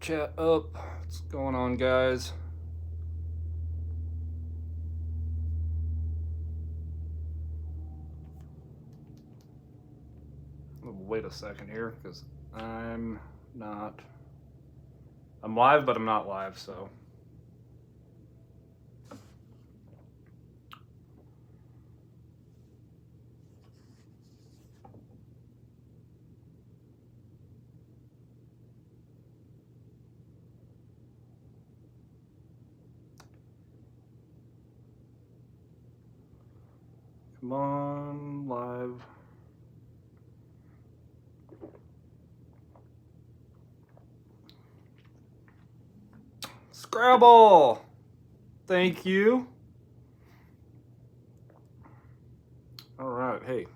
chat up. What's going on, guys? Wait a second here, because I'm not. I'm live, but I'm not live, so. Come on, live. Scrabble! Thank you. Alright, hey.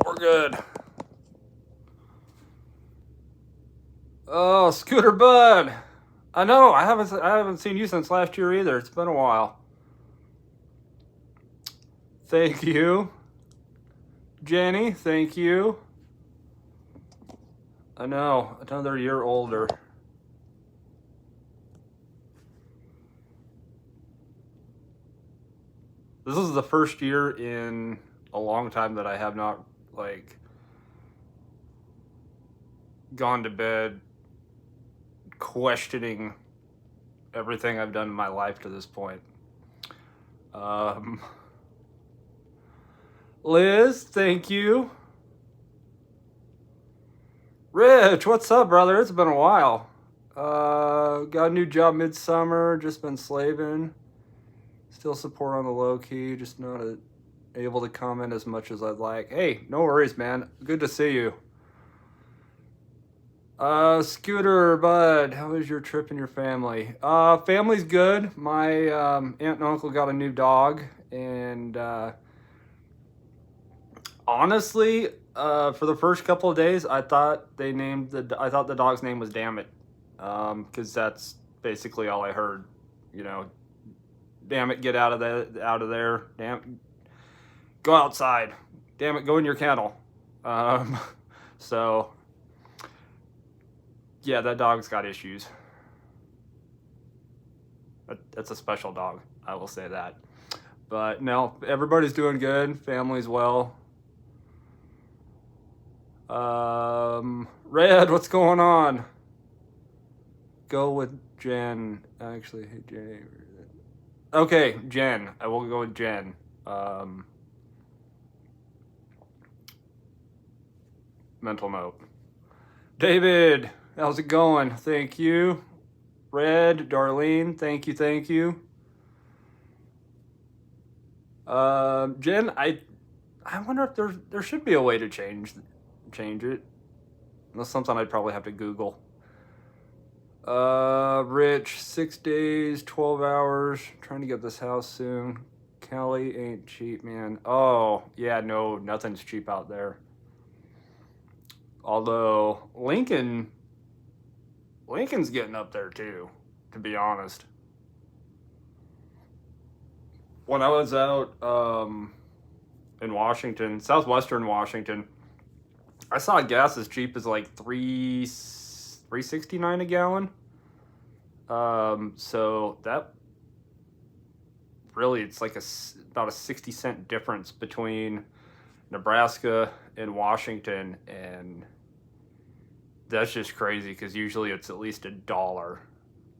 We're good. Oh, Scooter Bud! I know, I haven't seen you since last year either. It's been a while. Thank you. Jenny, thank you. I know, another year older. This is the first year in a long time that I have not, like, gone to bed questioning everything I've done in my life to this point. Liz, thank you. Rich, what's up, brother? It's been a while. Got a new job midsummer, just been slaving. Still support on the low key, just not able to comment as much as I'd like. Hey, no worries, man. Good to see you. Scooter, bud, how was your trip and your family? Family's good. My aunt and uncle got a new dog, and honestly, for the first couple of days, I thought the dog's name was Damn It, because that's basically all I heard. You know, damn it, get out of there. Damn, go outside. Damn it, go in your kennel. So yeah, that dog's got issues. That's a special dog, I will say that. But no, everybody's doing good. Family's well. Red, what's going on? Go with Jen. Actually, hey, Jenny. Okay, Jen. I will go with Jen. Mental note. David, how's it going? Thank you. Red, Darlene, thank you. Jen, I wonder if there should be a way to change it. That's something I'd probably have to Google. Rich, 6 days, 12 hours, trying to get this house soon. Cali ain't cheap, man. Oh, yeah, no, nothing's cheap out there. Although, Lincoln's getting up there too, to be honest. When I was out in Washington, southwestern Washington, I saw gas as cheap as like $3.69 a gallon. So that really, it's like about a 60-cent difference between Nebraska and Washington, and that's just crazy because usually it's at least $1.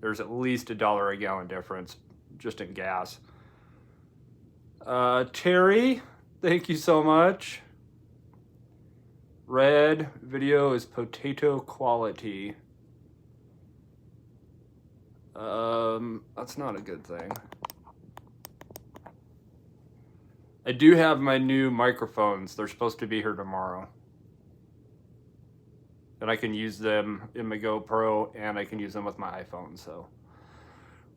There's at least $1 a gallon difference just in gas. Terry, thank you so much. Red, video is potato quality. That's not a good thing. I do have my new microphones. They're supposed to be here tomorrow. And I can use them in my GoPro, and I can use them with my iPhone, so.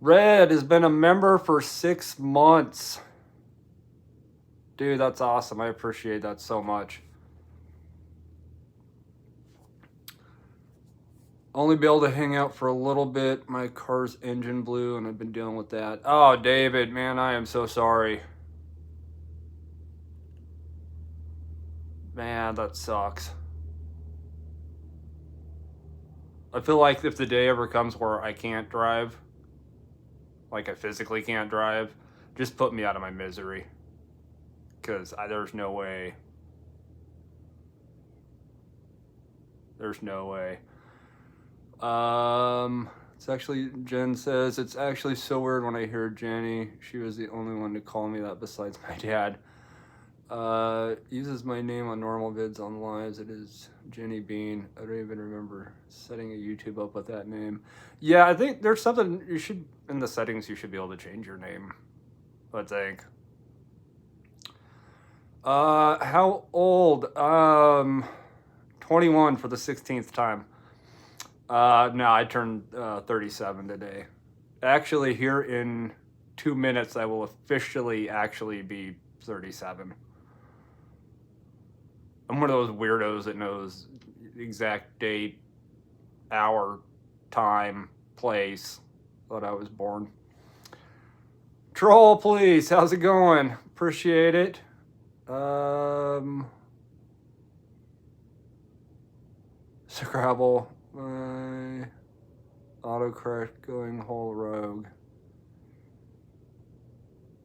Red has been a member for 6 months. Dude, that's awesome. I appreciate that so much. Only be able to hang out for a little bit. My car's engine blew, and I've been dealing with that. Oh, David, man, I am so sorry. Man, that sucks. I feel like if the day ever comes where I can't drive, like I physically can't drive, just put me out of my misery. Because there's no way. There's no way. It's actually, Jen says, it's actually so weird when I hear Jenny. She was the only one to call me that besides my dad. Uses my name on normal vids on lives. It is Jenny Bean. I don't even remember setting a YouTube up with that name. Yeah, I think there's something you should, in the settings, you should be able to change your name, I think. How old? 21 for the 16th time. No, I turned 37 today. Actually, here in 2 minutes, I will officially actually be 37. I'm one of those weirdos that knows exact date, hour, time, place that I was born. Troll, please. How's it going? Appreciate it. Scrabble. My autocorrect going whole rogue.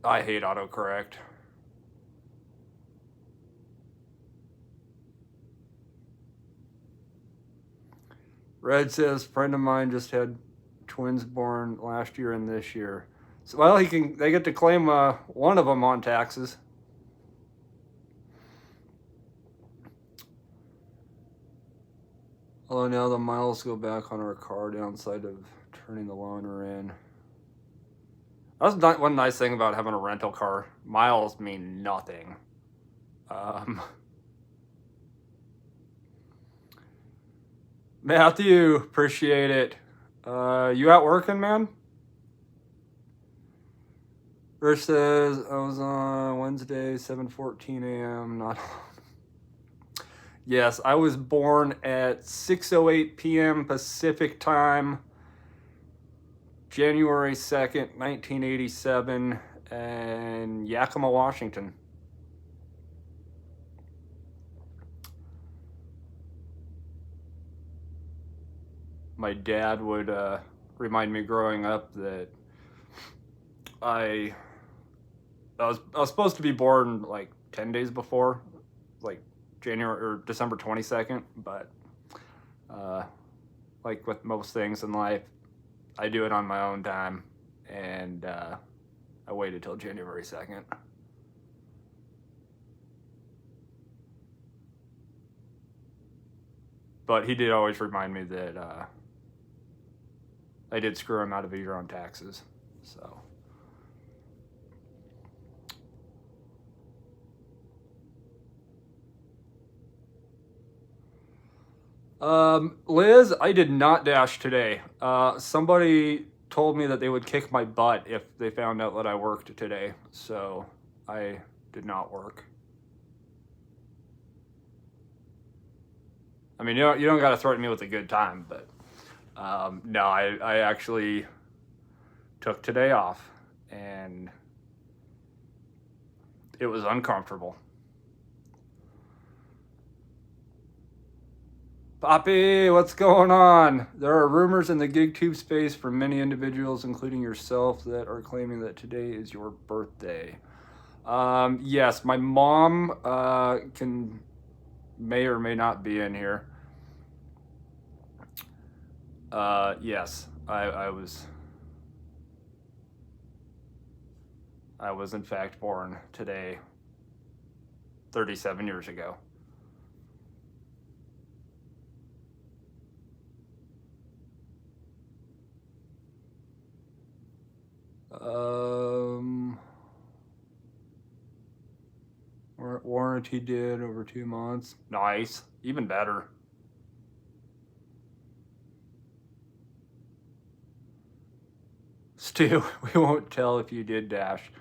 I hate autocorrect. Red says, friend of mine just had twins born last year and this year. So, well, they get to claim one of them on taxes. Although now the miles go back on our car, downside of turning the loaner in. That's not one nice thing about having a rental car. Miles mean nothing. Matthew, appreciate it. You out working, man? Rich says, I was on Wednesday, 7:14 a.m. Not. Yes, I was born at 6:08 p.m. Pacific time, January 2nd, 1987, in Yakima, Washington. My dad would remind me growing up that I was supposed to be born like 10 days before, like January or December 22nd, but like with most things in life, I do it on my own time, and I waited till January 2nd. But he did always remind me that I did screw him out of a year on taxes, so. Liz, I did not dash today. Somebody told me that they would kick my butt if they found out that I worked today, so I did not work. I mean, you don't got to threaten me with a good time, but no, I actually took today off, and it was uncomfortable. Poppy, what's going on? There are rumors in the GigTube space from many individuals, including yourself, that are claiming that today is your birthday. Yes, my mom may or may not be in here. Yes, I was in fact born today, 37 years ago. Warranty did over 2 months. Nice, even better. Stu, we won't tell if you did dash.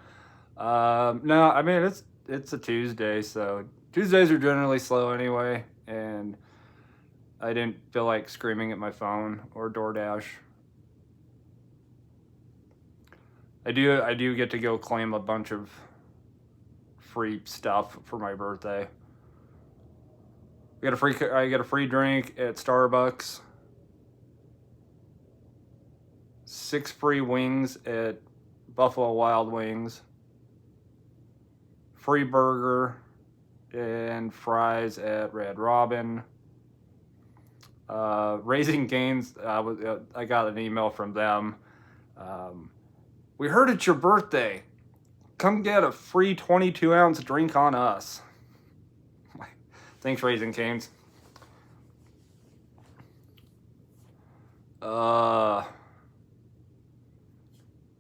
No, I mean it's a Tuesday, so Tuesdays are generally slow anyway, and I didn't feel like screaming at my phone or DoorDash. I do get to go claim a bunch of free stuff for my birthday. I get a free drink at Starbucks. 6 free wings at Buffalo Wild Wings, free burger and fries at Red Robin. Raising Cane's, I got an email from them. We heard it's your birthday. Come get a free 22-ounce drink on us. Thanks, Raising Cane's.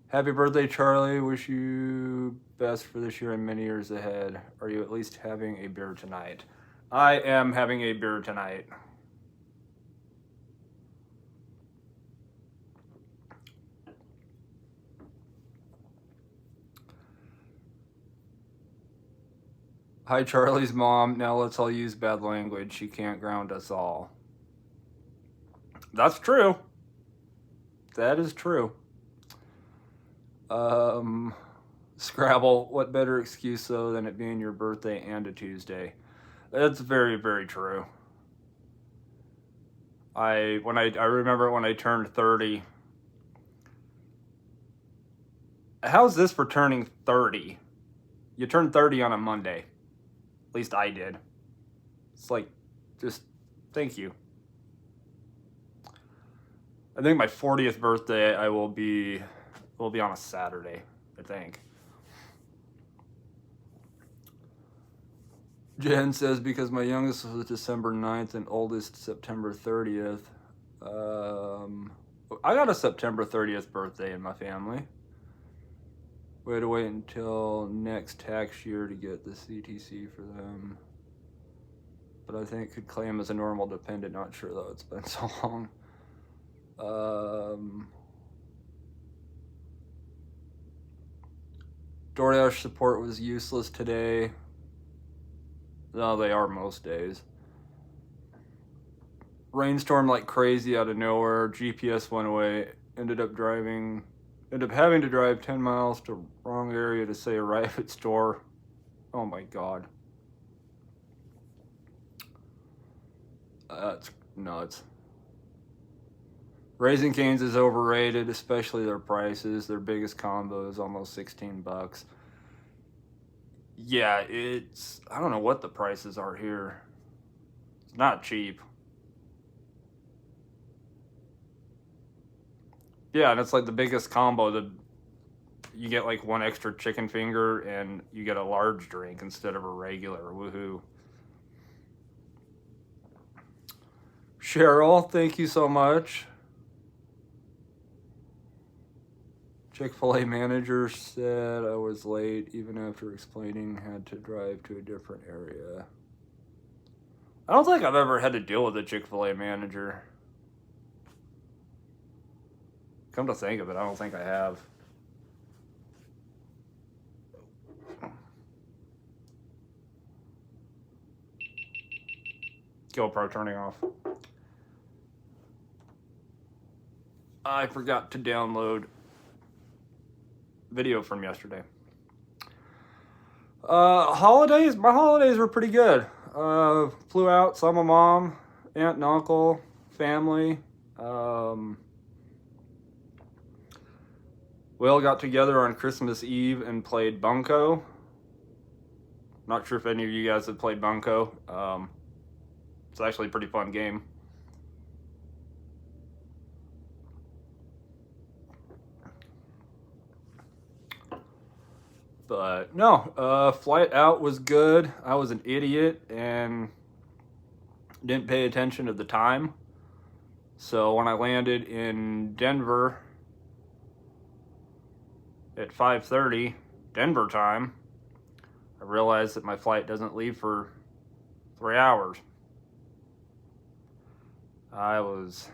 Happy birthday, Charlie. Wish you best for this year and many years ahead. Are you at least having a beer tonight? I am having a beer tonight. Hi, Charlie's mom. Now let's all use bad language. She can't ground us all. That's true. That is true. Scrabble, what better excuse though than it being your birthday and a Tuesday? That's very, very true. I remember when I turned 30. How's this for turning 30? You turn 30 on a Monday. At least I did. It's like, just thank you. I think my 40th birthday will be on a Saturday, I think. Jen says, because my youngest was December 9th and oldest September 30th. I got a September 30th birthday in my family. We had to wait until next tax year to get the CTC for them. But I think could claim as a normal dependent. Not sure though, it's been so long. DoorDash support was useless today. No, they are most days. Rainstorm like crazy out of nowhere. GPS went away. Ended up having to drive 10 miles to wrong area to say arrive at store. Oh my god. That's nuts. Raising Cane's is overrated, especially their prices. Their biggest combo is almost $16. Yeah, I don't know what the prices are here. It's not cheap. Yeah, and it's like the biggest combo. You get like one extra chicken finger and you get a large drink instead of a regular. Woohoo. Cheryl, thank you so much. Chick-fil-A manager said I was late even after explaining had to drive to a different area. I don't think I've ever had to deal with a Chick-fil-A manager. Come to think of it, I don't think I have. GoPro turning off. I forgot to download video from yesterday. Holidays? My holidays were pretty good. Flew out, saw my mom, aunt and uncle, family. We all got together on Christmas Eve and played Bunko. Not sure if any of you guys have played Bunko. It's actually a pretty fun game. But no, flight out was good. I was an idiot and didn't pay attention to the time. So when I landed in Denver at 5:30 Denver time, I realized that my flight doesn't leave for 3 hours. I was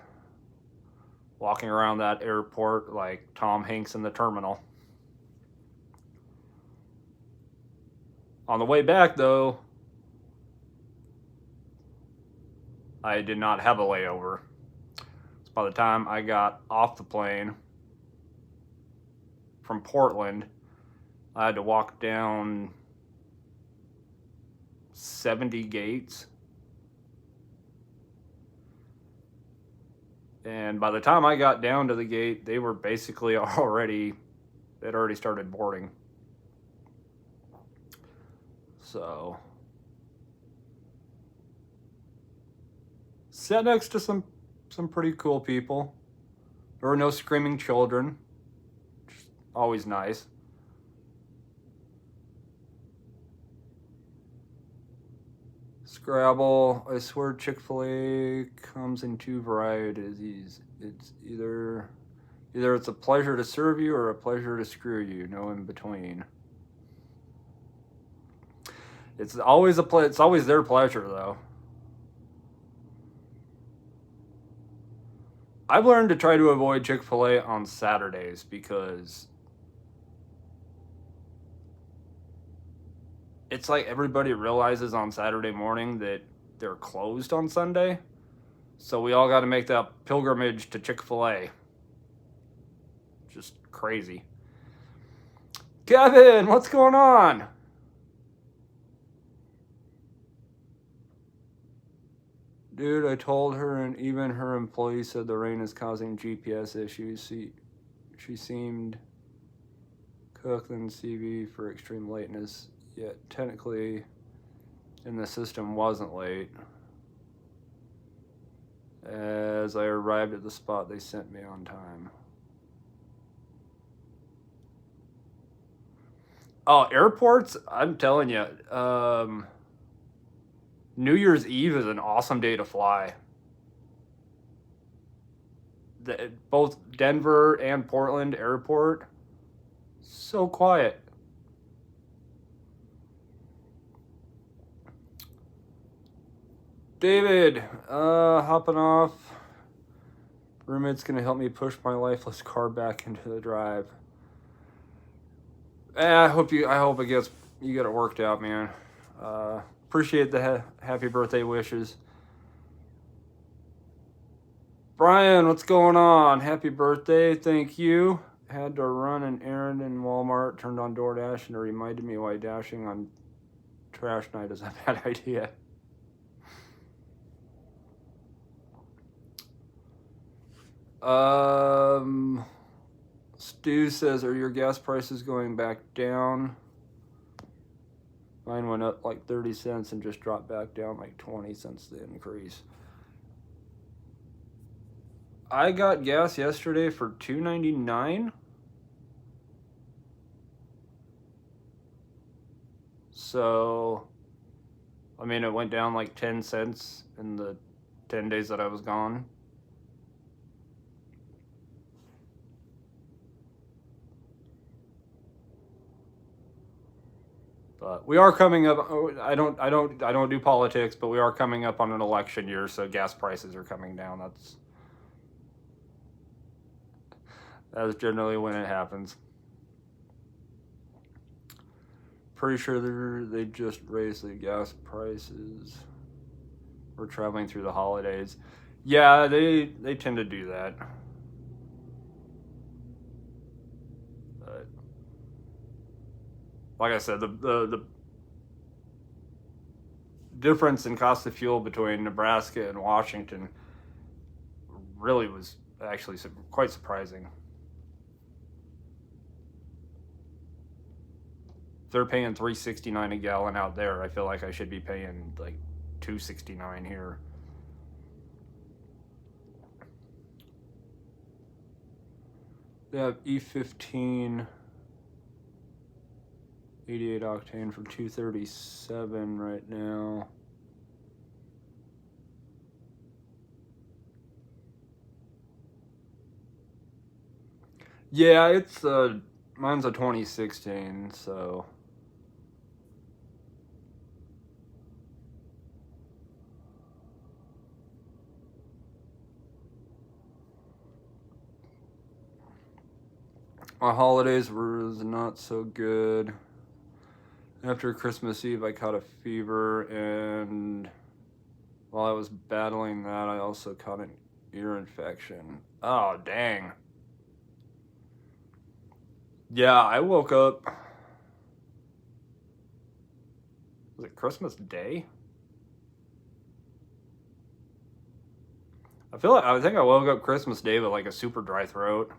walking around that airport like Tom Hanks in the terminal. On the way back, though, I did not have a layover. So by the time I got off the plane from Portland, I had to walk down 70 gates And by the time I got down to the gate, they were basically they'd already started boarding. So, sat next to some pretty cool people. There were no screaming children. Always nice. Scrabble. I swear Chick-fil-A comes in two varieties. It's either it's a pleasure to serve you or a pleasure to screw you. No in between. It's always it's always their pleasure though. I've learned to try to avoid Chick-fil-A on Saturdays because it's like everybody realizes on Saturday morning that they're closed on Sunday. So we all got to make that pilgrimage to Chick-fil-A. Just crazy. Kevin, what's going on? Dude, I told her, and even her employee said the rain is causing GPS issues. She seemed cooked in CV for extreme lateness, yet technically in the system wasn't late. As I arrived at the spot, they sent me on time. Oh, airports, I'm telling you, New Year's Eve is an awesome day to fly. Both Denver and Portland airport, so quiet. David, hopping off. Roommate's gonna help me push my lifeless car back into the drive. I hope you get it worked out, man. Appreciate the happy birthday wishes. Brian, what's going on? Happy birthday, thank you. Had to run an errand in Walmart, turned on DoorDash, and it reminded me why dashing on trash night is a bad idea. Stu says, are your gas prices going back down? Mine went up like 30 cents and just dropped back down like 20 since the increase. I got gas yesterday for $2.99. So, I mean, it went down like 10 cents in the 10 days that I was gone. But we are coming up. I don't do politics, but we are coming up on an election year, so gas prices are coming down. That's generally when it happens. Pretty sure they just raised the gas prices. We're traveling through the holidays. Yeah, they tend to do that. But like I said, the difference in cost of fuel between Nebraska and Washington really was actually quite surprising. If they're paying $3.69 a gallon out there, I feel like I should be paying like $2.69 here. They have E15 88 octane for $2.37 right now. Yeah, it's mine's a 2016, so my holidays was not so good. After Christmas Eve, I caught a fever, and while I was battling that, I also caught an ear infection. Oh, dang. Yeah, I woke up. Was it Christmas Day? I think I woke up Christmas Day with like a super dry throat,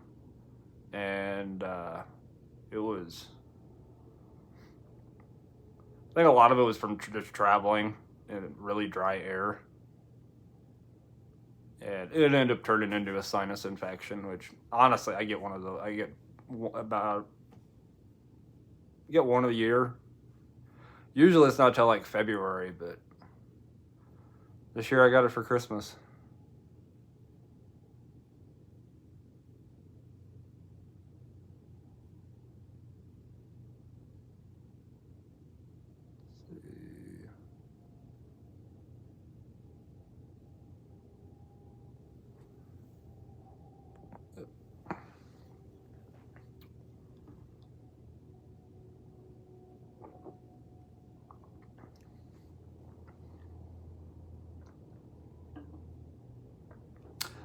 and it was. I think a lot of it was from just traveling in really dry air, and it ended up turning into a sinus infection. Which honestly, I get one of those. I get about get one a year. Usually, it's not till like February, but this year I got it for Christmas.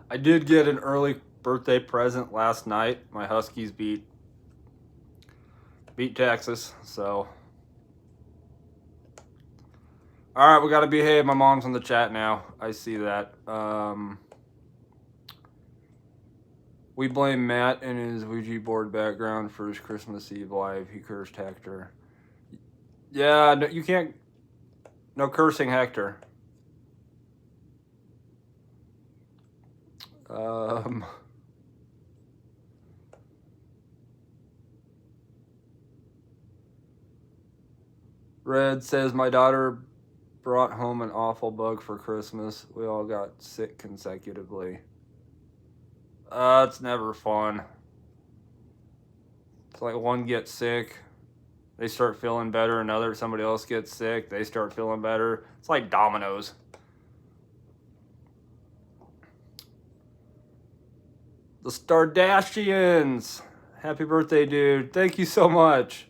I did get an early birthday present last night. My Huskies beat Texas, so. All right, we got to behave. My mom's in the chat now. I see that. We blame Matt and his Ouija board background for his Christmas Eve live. He cursed Hector. Yeah, no, you can't. No cursing Hector. Red says, my daughter brought home an awful bug for Christmas. We all got sick consecutively. It's never fun. It's like one gets sick, they start feeling better, somebody else gets sick, they start feeling better. It's like dominoes. The Stardashians. Happy birthday, dude. Thank you so much.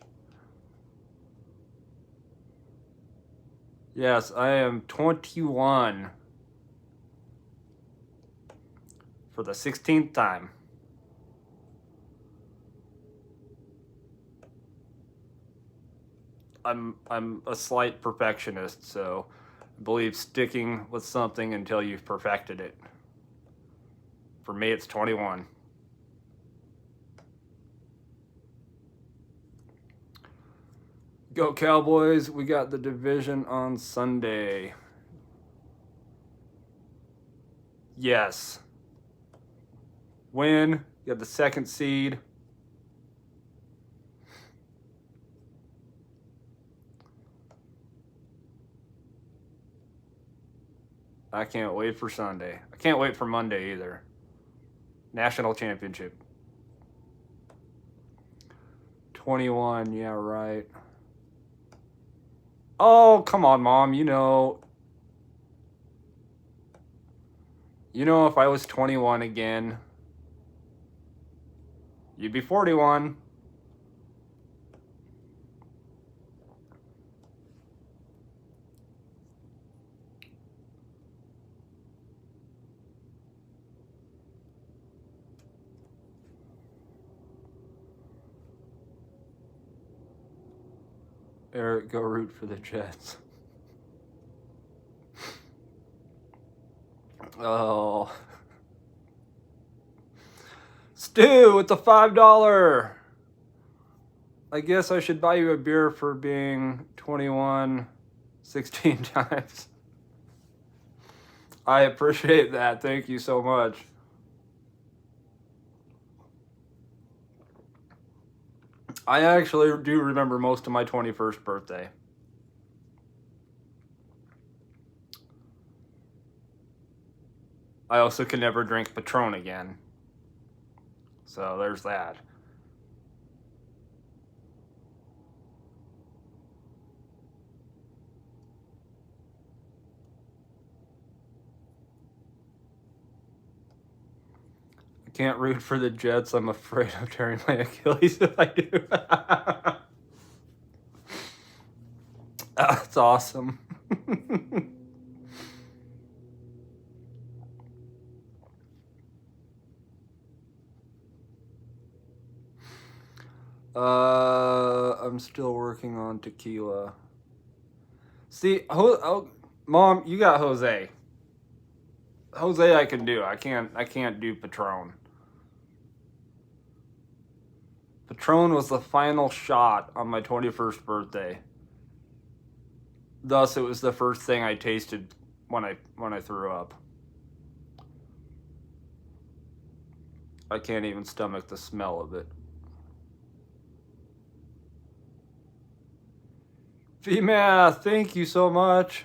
Yes, I am 21. For the 16th time. I'm a slight perfectionist, so I believe sticking with something until you've perfected it. For me, it's 21. Go Cowboys. We got the division on Sunday. Yes. Win. You got the second seed. I can't wait for Sunday. I can't wait for Monday either. National championship. 21, yeah, right. Oh, come on, Mom. You know, if I was 21 again, you'd be 41. Eric, go root for the Jets. Oh. Stu, it's a $5. I guess I should buy you a beer for being 21 16 times. I appreciate that. Thank you so much. I actually do remember most of my 21st birthday. I also can never drink Patron again. So there's that. I can't root for the Jets. I'm afraid of tearing my Achilles if I do. That's awesome. I'm still working on tequila. See, Mom, you got Jose. Jose I can do. I can't do Patron. Patron was the final shot on my 21st birthday. Thus, it was the first thing I tasted when I threw up. I can't even stomach the smell of it. VMath, thank you so much.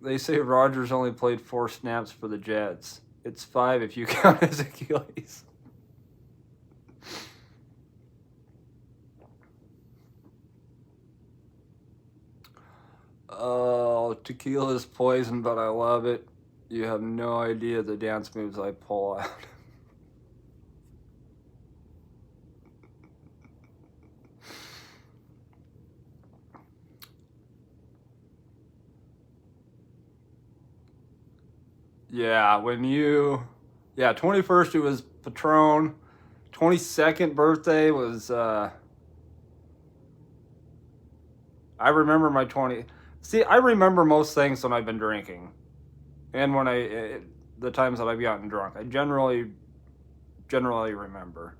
They say Rogers only played 4 snaps for the Jets. It's 5 if you count his Achilles. Oh, tequila is poison, but I love it. You have no idea the dance moves I pull out. Yeah, 21st it was Patron. 22nd birthday was, I remember my 20. See, I remember most things when I've been drinking. And when the times that I've gotten drunk. I generally remember.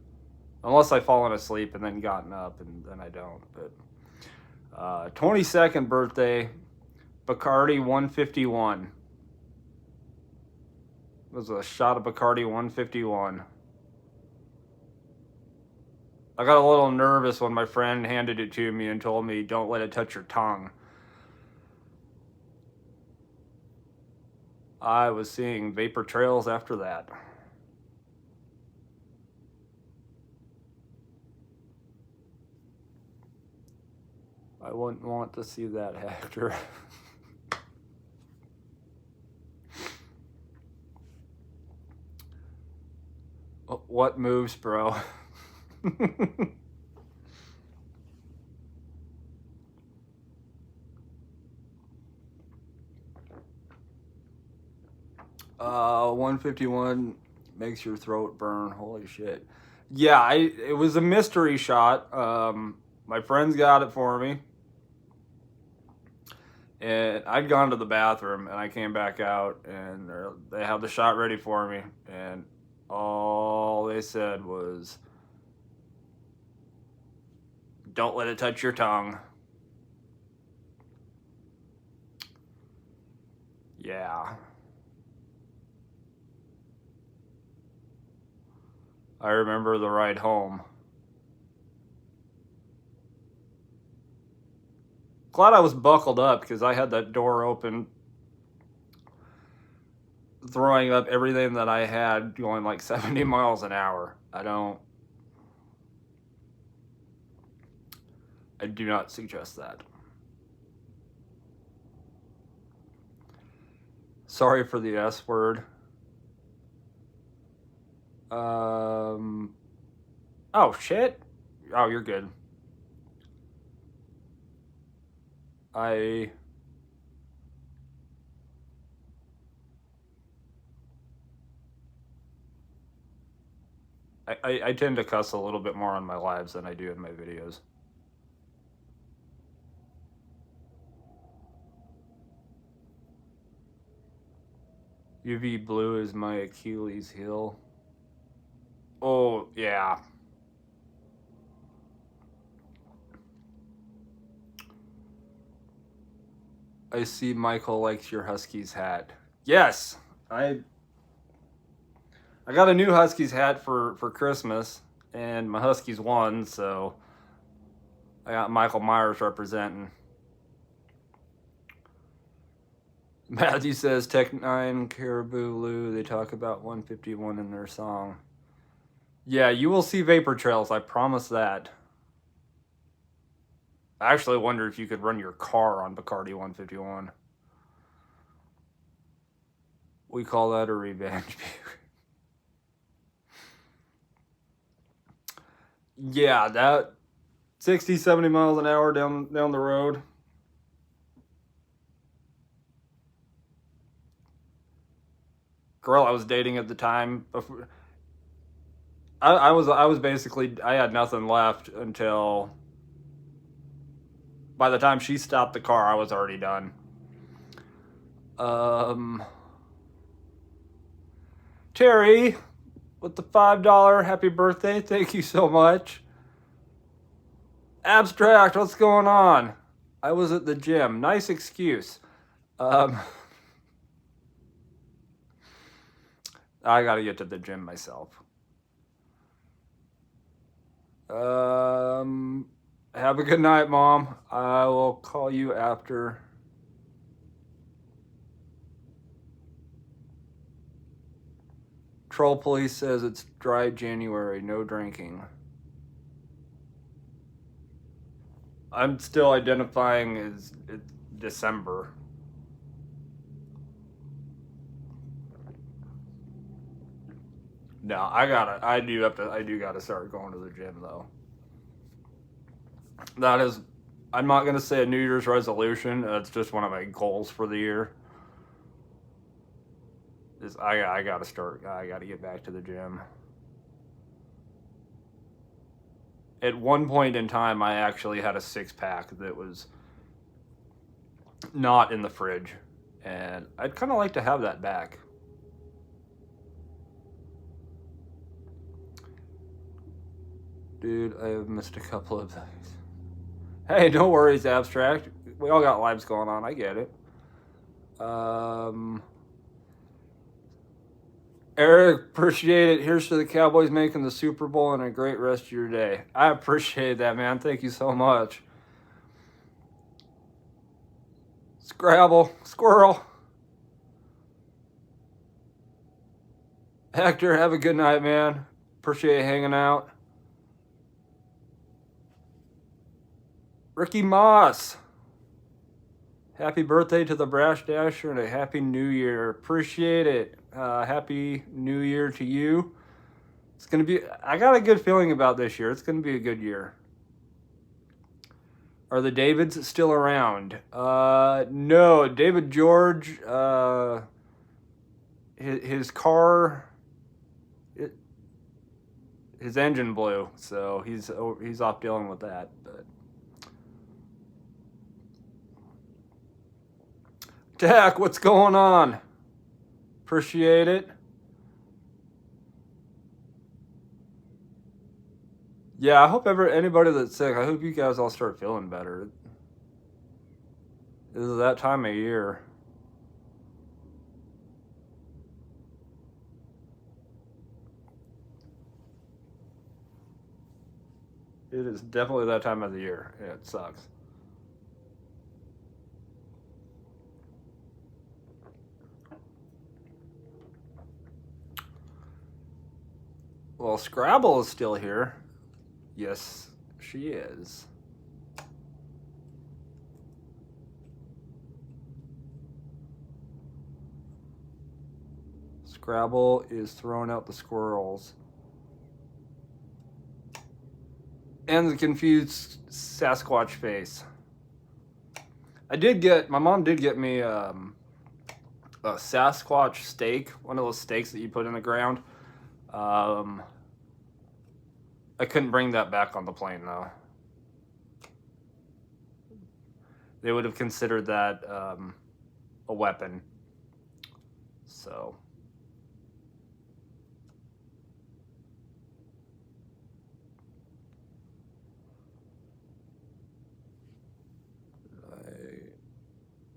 Unless I've fallen asleep and then gotten up, and then I don't. But 22nd birthday, Bacardi 151. It was a shot of Bacardi 151. I got a little nervous when my friend handed it to me and told me, don't let it touch your tongue. I was seeing vapor trails after that. I wouldn't want to see that, Hector. What moves, bro? Uh, 151 makes your throat burn. Holy shit. Yeah, it was a mystery shot. My friends got it for me. And I'd gone to the bathroom and I came back out and they had the shot ready for me. And all they said was, don't let it touch your tongue. Yeah. I remember the ride home. Glad I was buckled up because I had that door open, throwing up everything that I had going like 70 miles an hour. I do not suggest that. Sorry for the S word. Oh shit. Oh, you're good. I tend to cuss a little bit more on my lives than I do in my videos. UV blue is my Achilles heel. Oh, yeah. I see Michael likes your Huskies hat. Yes, I got a new Huskies hat for Christmas, and my Huskies won, so I got Michael Myers representing. Matthew says Tech 9, Caribou Lou, they talk about 151 in their song. Yeah, you will see vapor trails, I promise that. I actually wonder if you could run your car on Bacardi 151. We call that a revenge. Yeah, that 60, 70 miles an hour down the road. Girl I was dating at the time, before, I was basically, I had nothing left until by the time she stopped the car, I was already done. Terry, with the $5 happy birthday, thank you so much. Abstract, what's going on? I was at the gym. Nice excuse. I gotta get to the gym myself. Have a good night, Mom. I will call you after. Troll Police says it's dry January, no drinking. I'm still identifying as it's December. No, I do gotta start going to the gym though. That is, I'm not gonna say a New Year's resolution. That's just one of my goals for the year. I gotta get back to the gym. At one point in time, I actually had a 6-pack that was not in the fridge, and I'd kind of like to have that back. Dude, I have missed a couple of things. Hey, no worries, Abstract. We all got lives going on. I get it. Eric, appreciate it. Here's to the Cowboys making the Super Bowl and a great rest of your day. I appreciate that, man. Thank you so much. Scrabble, squirrel. Hector, have a good night, man. Appreciate hanging out. Ricky Moss. Happy birthday to the Brash Dasher and a happy new year. Appreciate it. Happy new year to you. It's going to be, I got a good feeling about this year. It's going to be a good year. Are the Davids still around? No, David George, his car, his engine blew, so he's off dealing with that. But Dak, what's going on? Appreciate it. Yeah, I hope anybody that's sick, I hope you guys all start feeling better. This is that time of year. It is definitely that time of the year. Yeah, it sucks. Well, Scrabble is still here. Yes, she is. Scrabble is throwing out the squirrels. And the confused Sasquatch face. My mom did get me a Sasquatch steak, one of those steaks that you put in the ground. I couldn't bring that back on the plane though. They would have considered that a weapon. So.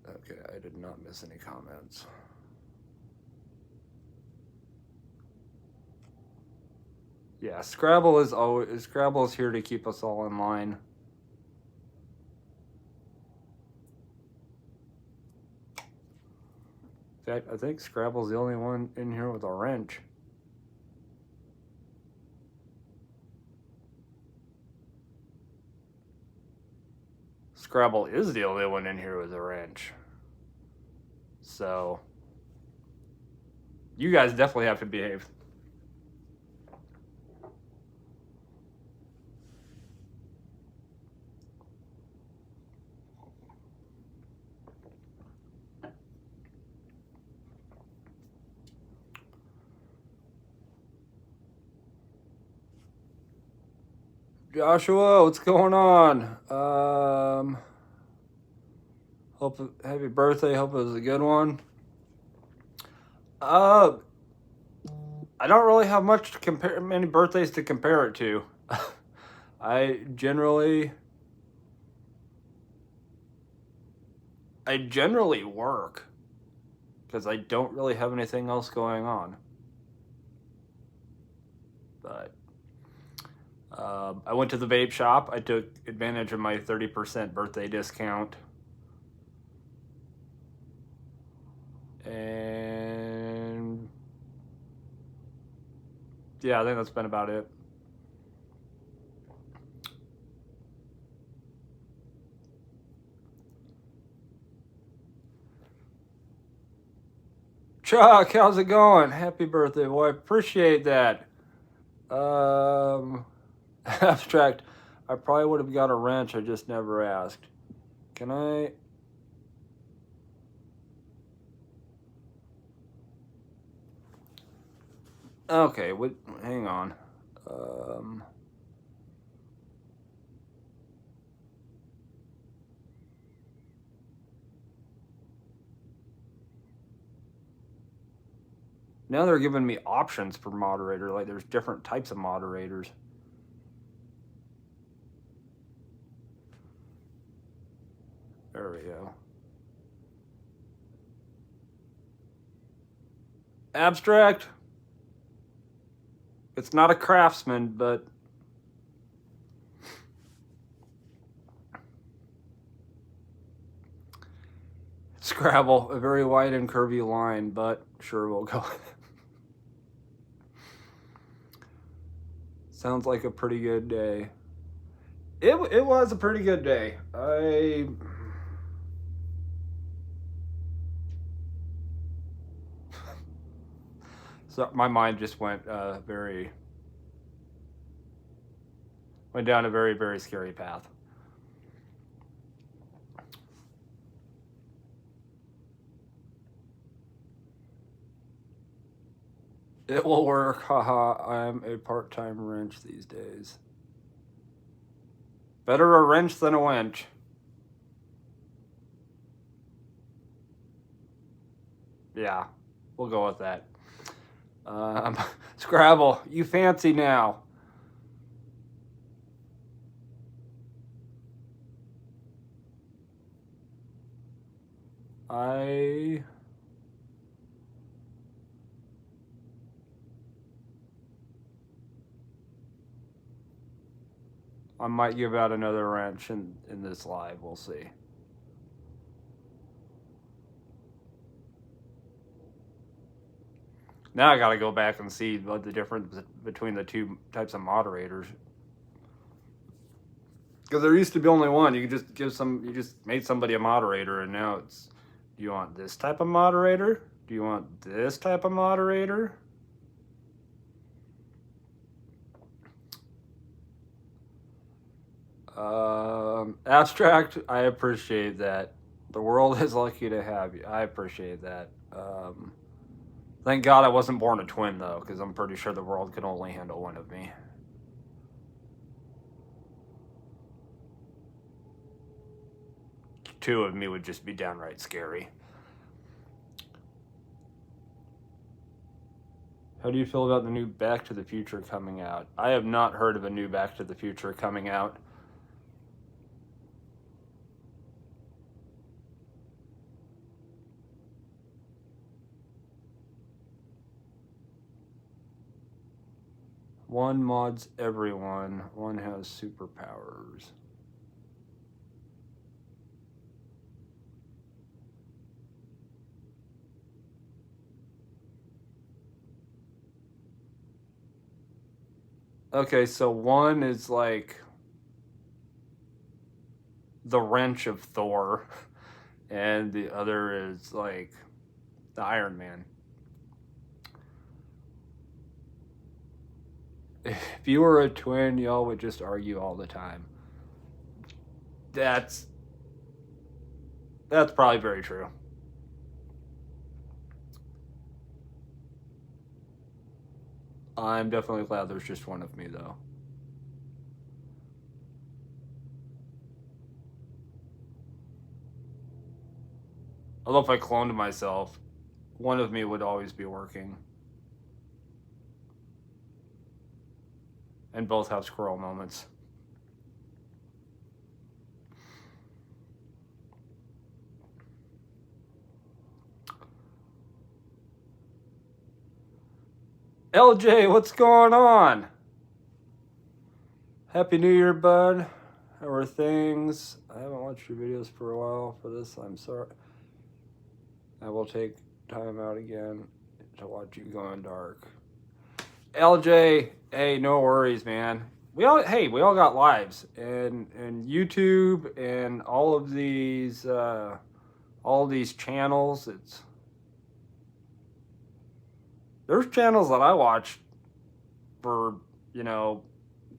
Okay, I did not miss any comments. Yeah, Scrabble is here to keep us all in line. In fact, I think Scrabble's the only one in here with a wrench. Scrabble is the only one in here with a wrench. So, you guys definitely have to behave. Joshua, what's going on? Happy birthday. Hope it was a good one. I don't really have many birthdays to compare it to. I generally work because I don't really have anything else going on. But I went to the vape shop. I took advantage of my 30% birthday discount. And yeah, I think that's been about it. Chuck, how's it going? Happy birthday, boy. Appreciate that. Abstract. I probably would have got a wrench. I just never asked. Can I? Okay, hang on. Now they're giving me options for moderator. Like there's different types of moderators. There we go. Abstract. It's not a craftsman, but Scrabble, a very wide and curvy line, but sure we'll go. Sounds like a pretty good day. It was a pretty good day. So my mind just went down a very, very scary path. It will work, haha. I'm a part-time wrench these days. Better a wrench than a wench. Yeah, we'll go with that. Scrabble, you fancy now. I might give out another wrench in this live. We'll see. Now I got to go back and see what the difference between the two types of moderators. Because there used to be only one. You could just you just made somebody a moderator, and now it's, do you want this type of moderator? Do you want this type of moderator? Abstract, I appreciate that. The world is lucky to have you. I appreciate that. Thank God I wasn't born a twin, though, because I'm pretty sure the world could only handle one of me. Two of me would just be downright scary. How do you feel about the new Back to the Future coming out? I have not heard of a new Back to the Future coming out. One mods everyone. One has superpowers. Okay, so one is like the wrench of Thor, and the other is like the Iron Man. If you were a twin, y'all would just argue all the time. That's probably very true. I'm definitely glad there's just one of me, though. Although if I cloned myself, one of me would always be working. And both have squirrel moments. LJ, what's going on? Happy New Year, bud. How are things? I haven't watched your videos for a while. For this, I'm sorry. I will take time out again to watch you go in dark. LJ, hey, no worries, man. We all got lives, and YouTube and all these channels. There's channels that I watch for,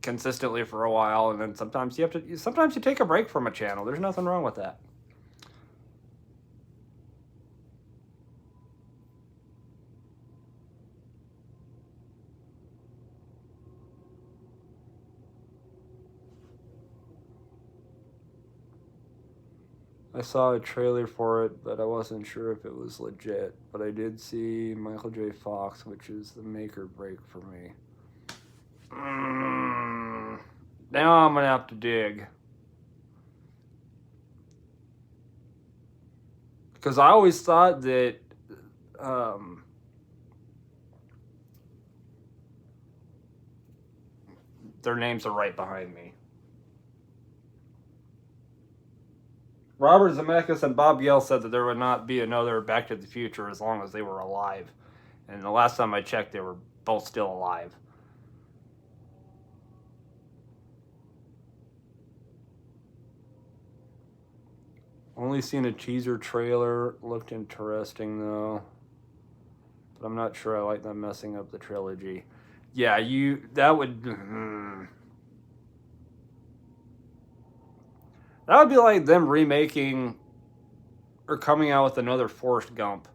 consistently for a while, and then sometimes you take a break from a channel. There's nothing wrong with that. I saw a trailer for it, but I wasn't sure if it was legit. But I did see Michael J. Fox, which is the make or break for me. Now I'm gonna have to dig. Because I always thought that their names are right behind me. Robert Zemeckis and Bob Gale said that there would not be another Back to the Future as long as they were alive. And the last time I checked, they were both still alive. Only seen a teaser trailer. Looked interesting, though. But I'm not sure I like them messing up the trilogy. Yeah, that would be like them remaking or coming out with another Forrest Gump.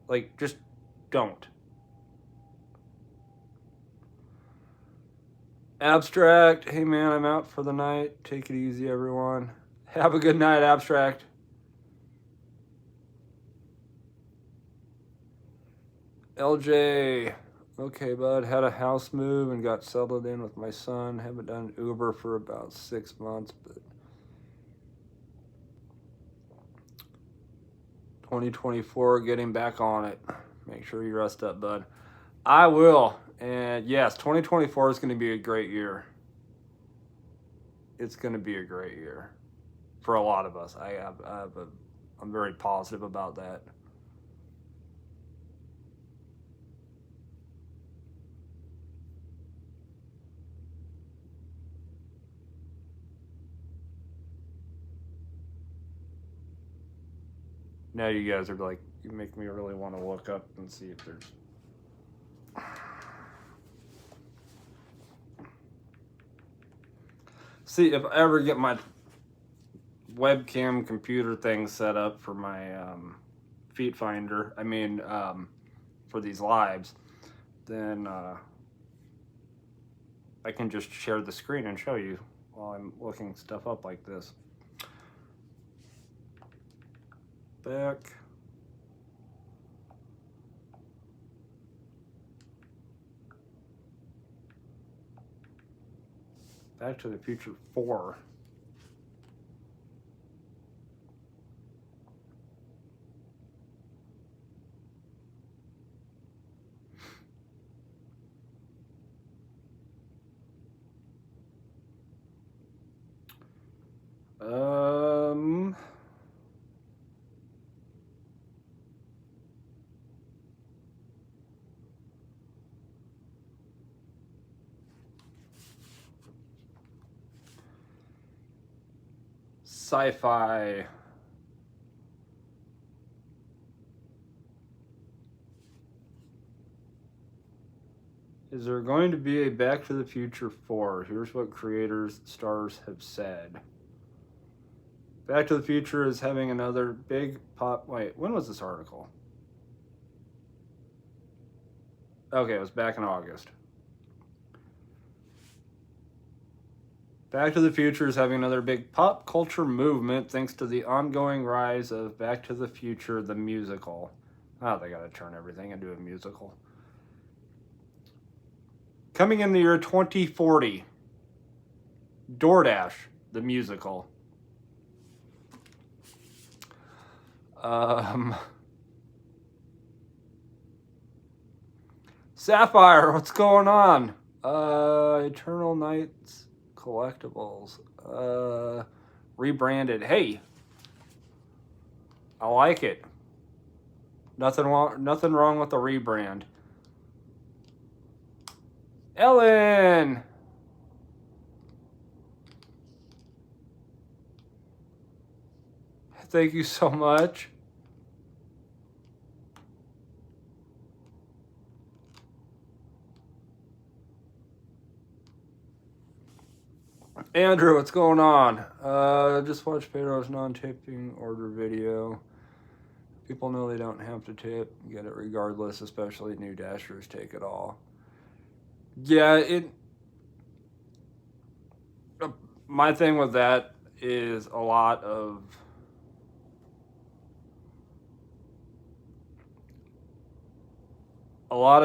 Like, just don't. Abstract, hey man, I'm out for the night. Take it easy, everyone. Have a good night, Abstract. LJ, okay, bud. Had a house move and got settled in with my son. Haven't done Uber for about 6 months, but 2024, getting back on it. Make sure you rest up, bud. I will. And yes, 2024 is going to be a great year. It's going to be a great year for a lot of us. I'm very positive about that. Now you guys are like, you make me really want to look up and see if there's. See if I ever get my webcam computer thing set up for my feet finder. I mean, for these lives, then I can just share the screen and show you while I'm looking stuff up like this. Back. Back to the Future 4. Sci-fi. Is there going to be a Back to the Future 4? Here's what creators, stars have said. Back to the Future is having another big pop. Wait, when was this article? Okay, it was back in August. Back to the Future is having another big pop culture movement thanks to the ongoing rise of Back to the Future, the musical. Oh, they gotta turn everything into a musical. Coming in the year 2040, DoorDash, the musical. Sapphire, what's going on? Eternal Nights Collectibles. Rebranded. Hey, I like it. Nothing wrong with the rebrand. Ellen! Thank you so much. Andrew, what's going on? Just watched Pedro's non-tipping order video. People know they don't have to tip. Get it regardless, especially new Dashers take it all. Yeah, my thing with that is a lot of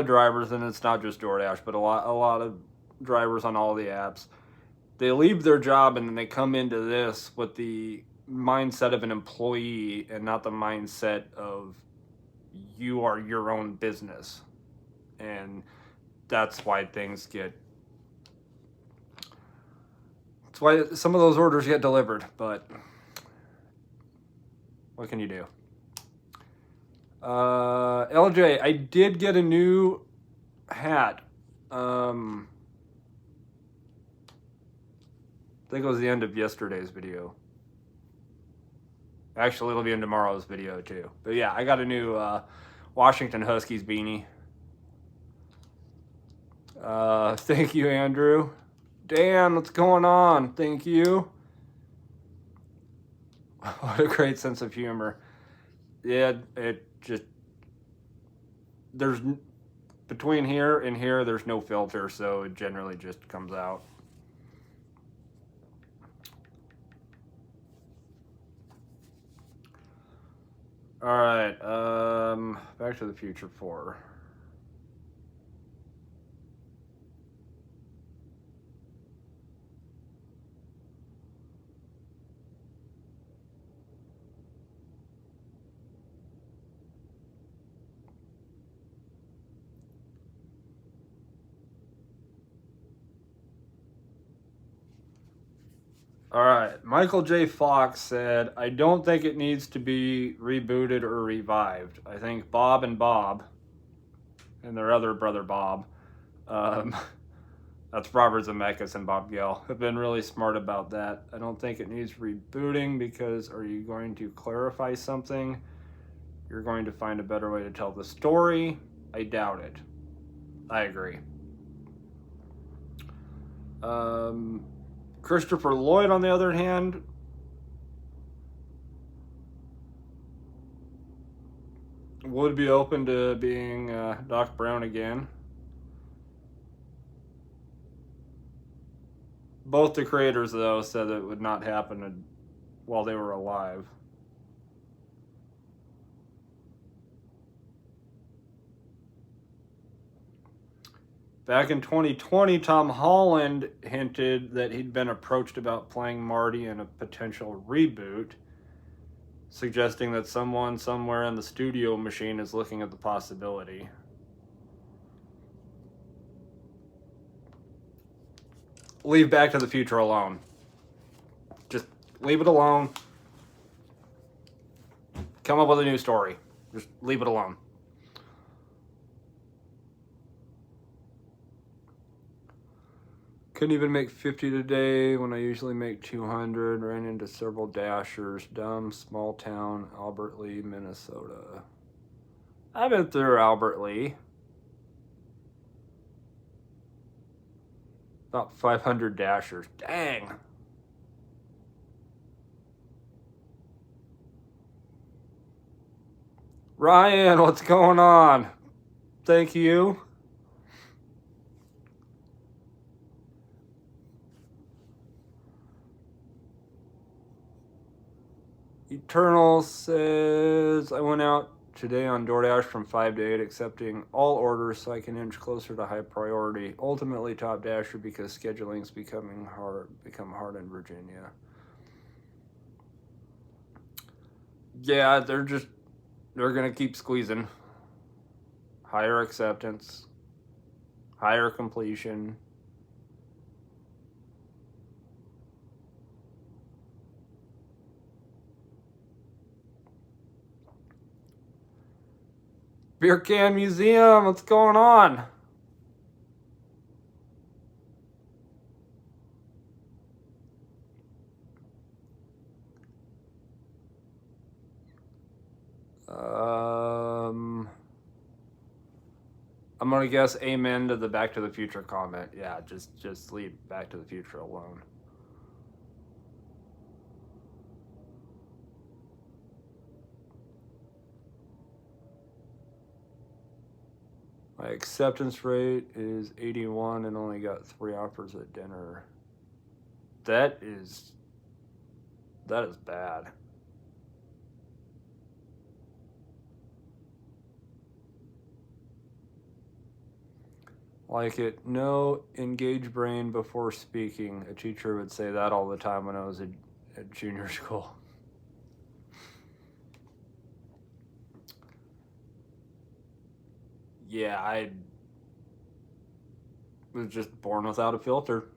drivers, and it's not just DoorDash, but a lot of drivers on all the apps. They leave their job and then they come into this with the mindset of an employee and not the mindset of you are your own business. And that's why that's why some of those orders get delivered, but what can you do? LJ, I did get a new hat. I think it was the end of yesterday's video. Actually, it'll be in tomorrow's video too. But yeah, I got a new Washington Huskies beanie. Thank you, Andrew. Dan, what's going on? Thank you. What a great sense of humor. Yeah, it just... between here and here, there's no filter, so it generally just comes out. Alright, Back to the Future 4. All right, Michael J. Fox said, I don't think it needs to be rebooted or revived. I think Bob and their other brother Bob, that's Robert Zemeckis and Bob Gale, have been really smart about that. I don't think it needs rebooting because are you going to clarify something? You're going to find a better way to tell the story? I doubt it. I agree. Christopher Lloyd, on the other hand, would be open to being Doc Brown again. Both the creators, though, said it would not happen while they were alive. Back in 2020, Tom Holland hinted that he'd been approached about playing Marty in a potential reboot, suggesting that someone somewhere in the studio machine is looking at the possibility. Leave Back to the Future alone. Just leave it alone. Come up with a new story. Just leave it alone. Couldn't even make 50 today when I usually make 200. Ran into several Dashers. Dumb, small town, Albert Lee, Minnesota. I've been through Albert Lee. About 500 Dashers. Dang. Ryan, what's going on? Thank you. Eternal says, I went out today on DoorDash from 5 to 8, accepting all orders so I can inch closer to high priority. Ultimately, top dasher because scheduling's become hard in Virginia. Yeah, they're gonna keep squeezing. Higher acceptance, higher completion. Beer Can Museum, what's going on? I'm gonna guess amen to the Back to the Future comment. Yeah, just leave Back to the Future alone. My acceptance rate is 81 and only got 3 offers at dinner. That is bad. Like it, no engage brain before speaking. A teacher would say that all the time when I was at junior school. Yeah, I was just born without a filter.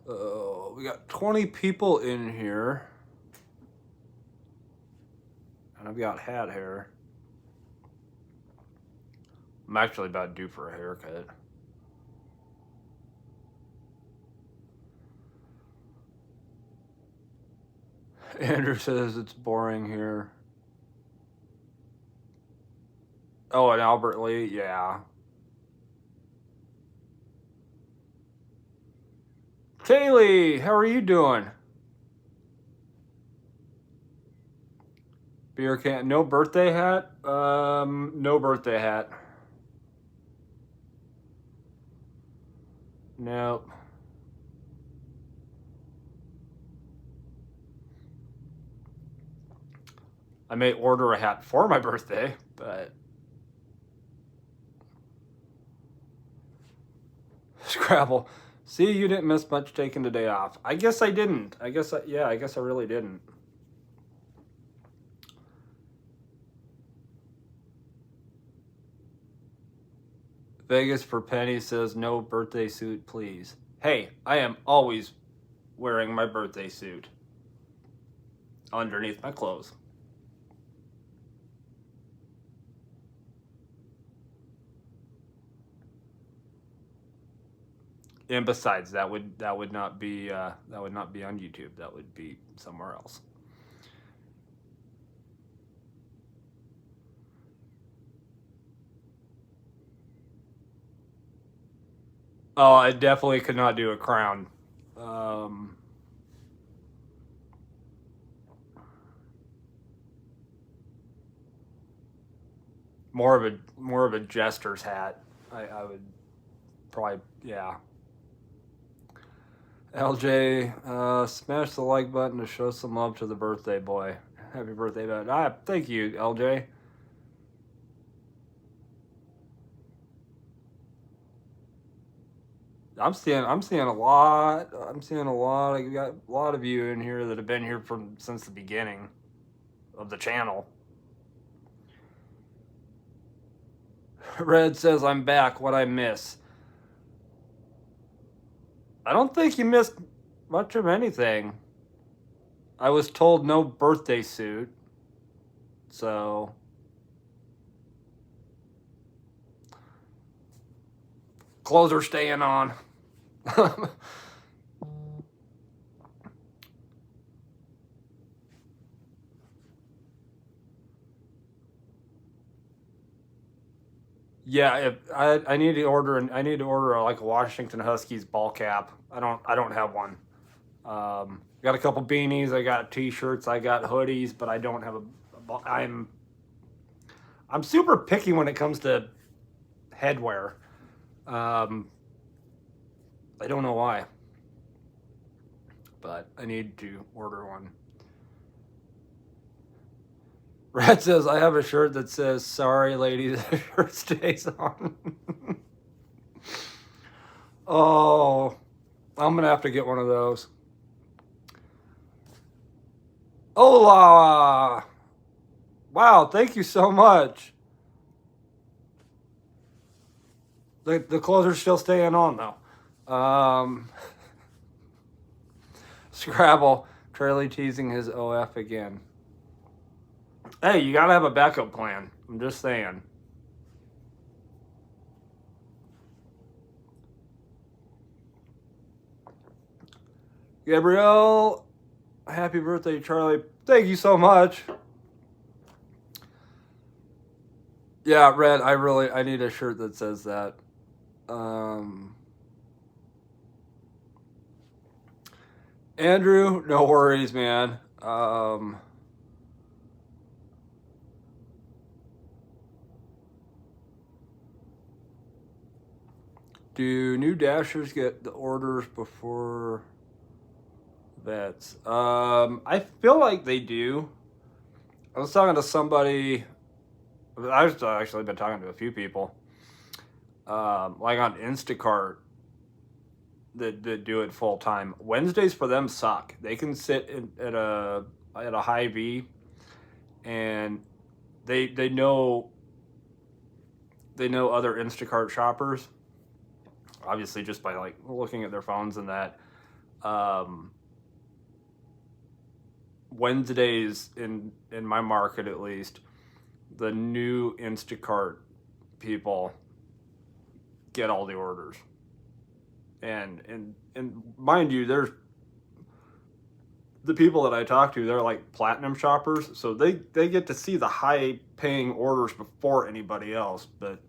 Oh, we got 20 people in here. And I've got hat hair. I'm actually about due for a haircut. Andrew says it's boring here. Oh, and Albert Lee, yeah. Kaylee, how are you doing? Beer can, no birthday hat? No birthday hat. Nope. I may order a hat for my birthday, but Scrabble. See, you didn't miss much taking the day off. I guess I didn't. I guess I really didn't. Vegas for Penny says no birthday suit, please. Hey, I am always wearing my birthday suit underneath my clothes. And besides, that would not be on YouTube. That would be somewhere else. Oh, I definitely could not do a crown. More of a jester's hat. I would probably, yeah. LJ, smash the like button to show some love to the birthday boy. Happy birthday, bud. Thank you, LJ. I'm seeing a lot. I got a lot of you in here that have been here since the beginning of the channel. Red says I'm back. What I miss? I don't think you missed much of anything. I was told no birthday suit, so clothes are staying on. Yeah, I need to order like a Washington Huskies ball cap. I don't have one. Got a couple beanies. I got t-shirts. I got hoodies, but I don't have I'm super picky when it comes to headwear. I don't know why, but I need to order one. Red says, I have a shirt that says, sorry, ladies, the shirt stays on. Oh, I'm going to have to get one of those. Hola! Wow, thank you so much. The clothes are still staying on, though. Scrabble, Charlie teasing his OF again. Hey, you got to have a backup plan. I'm just saying. Gabrielle, happy birthday, Charlie. Thank you so much. Yeah, Red, I need a shirt that says that. Andrew, no worries, man. Do new Dashers get the orders before vets? I feel like they do. I was talking to somebody. I've actually been talking to a few people, like on Instacart, that do it full time. Wednesdays for them suck. They can sit at a high V, and they know other Instacart shoppers, obviously just by like looking at their phones and that. Wednesdays in my market, at least, the new Instacart people get all the orders, and mind you, there's the people that I talk to, they're like platinum shoppers, so they get to see the high paying orders before anybody else, but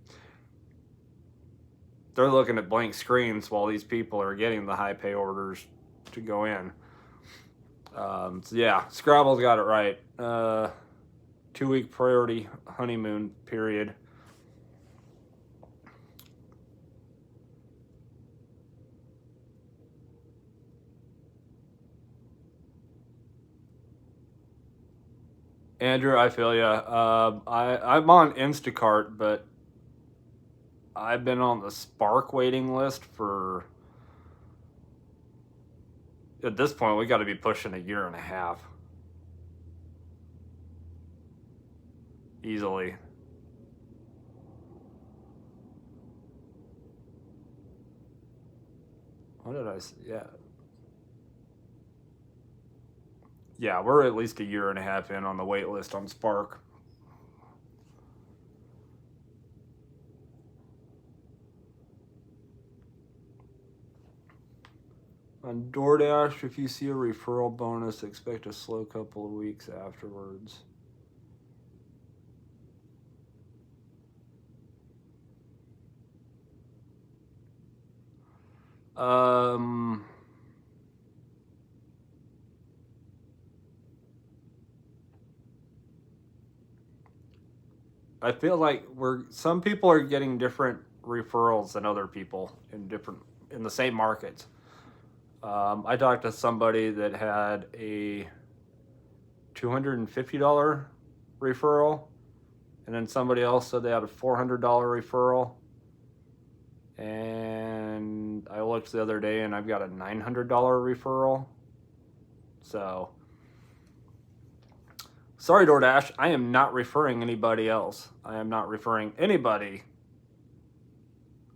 they're looking at blank screens while these people are getting the high pay orders to go in. So yeah, Scrabble's got it right. 2-week priority honeymoon period. Andrew, I feel ya. I'm on Instacart, but I've been on the Spark waiting list for, at this point, we got to be pushing a year and a half. Easily. What did I say? Yeah. Yeah, we're at least a year and a half in on the wait list on Spark. On DoorDash, if you see a referral bonus, expect a slow couple of weeks afterwards. I feel like some people are getting different referrals than other people in the same markets. I talked to somebody that had a $250 referral, and then somebody else said they had a $400 referral. And I looked the other day, and I've got a $900 referral. So, sorry, DoorDash, I am not referring anybody else. I am not referring anybody.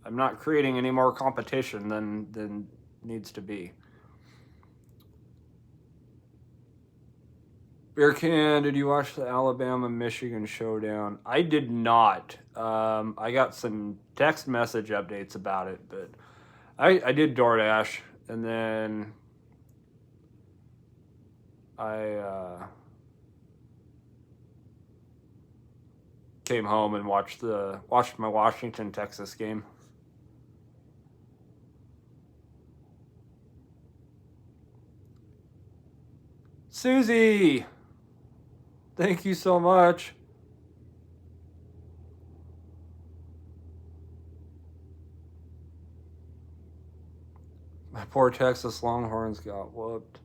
I'm not creating any more competition than needs to be. Beer Can, did you watch the Alabama-Michigan showdown? I did not. I got some text message updates about it, but I did DoorDash, and then I came home and watched my Washington-Texas game. Susie, thank you so much. My poor Texas Longhorns got whooped.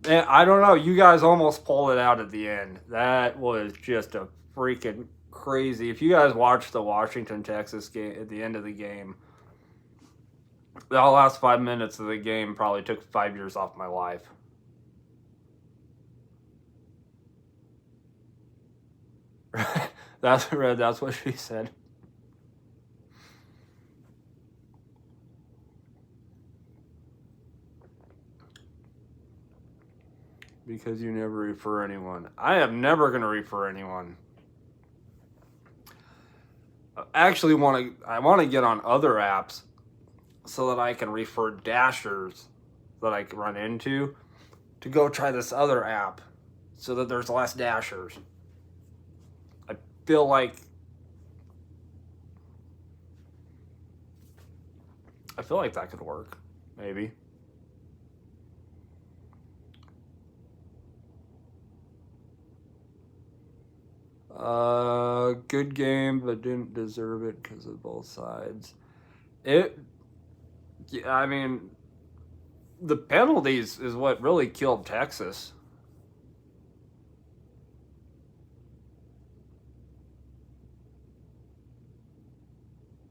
Man, I don't know. You guys almost pulled it out at the end. That was just a freaking crazy. If you guys watched the Washington Texas game at the end of the game, the last 5 minutes of the game probably took 5 years off my life. That's what she said. Because you never refer anyone. I am never going to refer anyone. I want to get on other apps so that I can refer dashers that I can run into to go try this other app so that there's less dashers. I feel like that could work, maybe. Good game, but didn't deserve it because of both sides. I mean, the penalties is what really killed Texas.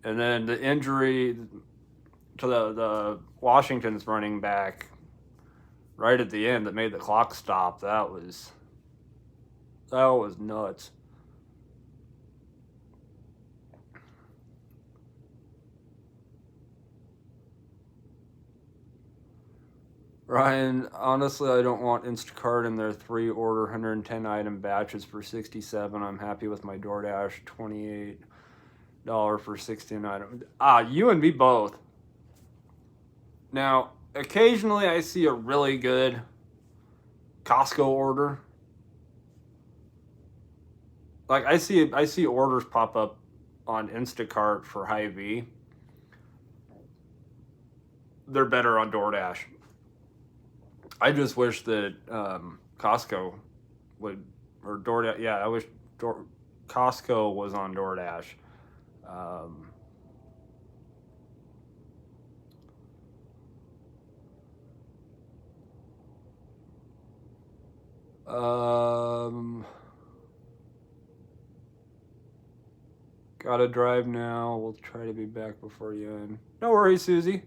And then the injury to the Washington's running back right at the end that made the clock stop. That was nuts. Ryan, honestly, I don't want Instacart in their 3-order 110 item batches for $67. I'm happy with my DoorDash $28 for 16 items. You and me both. Now, occasionally I see a really good Costco order. Like I see orders pop up on Instacart for Hy-Vee. They're better on DoorDash. I just wish that Costco would, or DoorDash. Yeah, I wish Costco was on DoorDash. Gotta drive now. We'll try to be back before you end. No worries, Susie.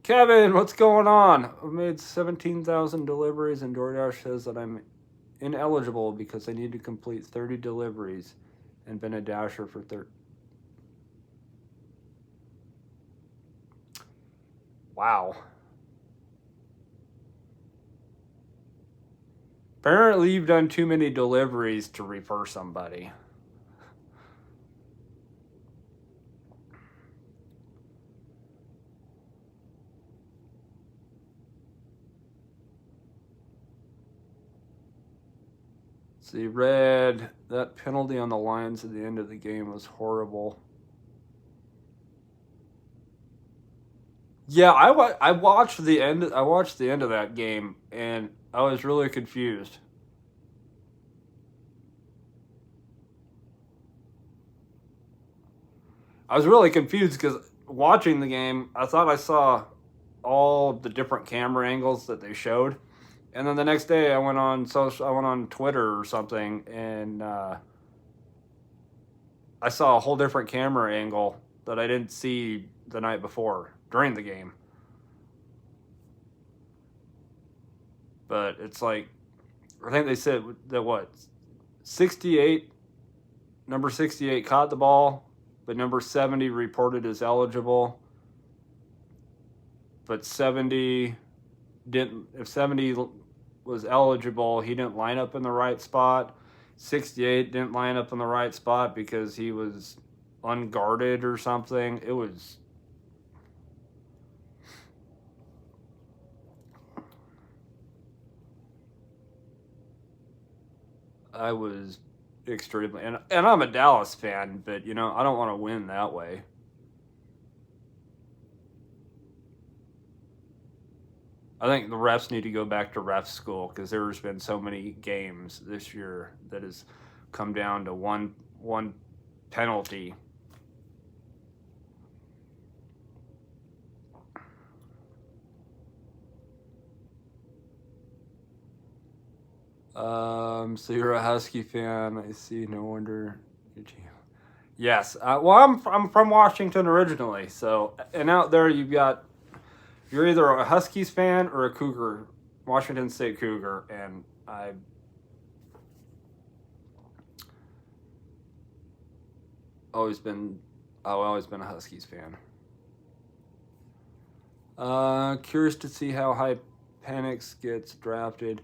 Kevin, what's going on? I've made 17,000 deliveries, and DoorDash says that I'm ineligible because I need to complete 30 deliveries and been a dasher for 30. Wow. Apparently, you've done too many deliveries to refer somebody. See, Red, that penalty on the Lions at the end of the game was horrible. Yeah, I watched the end. I watched the end of that game, and I was really confused. I was really confused because watching the game, I thought I saw all the different camera angles that they showed, and then the next day I went on Twitter or something, and I saw a whole different camera angle that I didn't see the night before during the game. But it's like, I think they said that 68, number 68 caught the ball, but number 70 reported as eligible. But 70 didn't. If 70 was eligible, he didn't line up in the right spot. 68 didn't line up in the right spot because he was unguarded or something. It was. I was extremely, and I'm a Dallas fan, but I don't want to win that way. I I think the refs need to go back to ref school because there's been so many games this year that has come down to one penalty. So you're a Husky fan, I see. No wonder. Yes. Well, I'm from Washington originally, so and out there you're either a Huskies fan or a Cougar, Washington State Cougar, and I've always been a Huskies fan. Curious to see how high Penix gets drafted.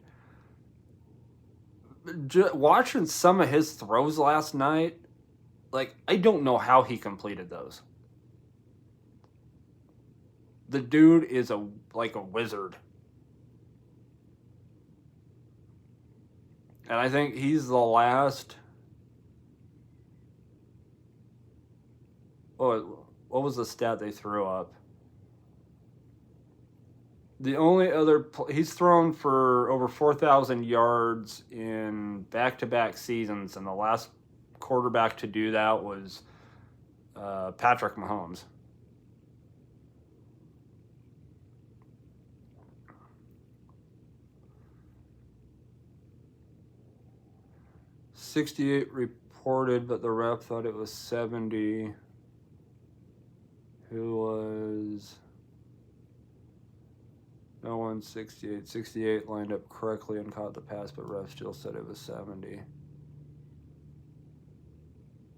Watching some of his throws last night, like, I don't know how he completed those. The dude is like a wizard. And I think he's the last. What was the stat they threw up? The only other he's thrown for over 4,000 yards in back-to-back seasons, and the last quarterback to do that was Patrick Mahomes. .68 reported, but the ref thought it was 70. Who was... No one 68. 68 lined up correctly and caught the pass, but ref still said it was 70.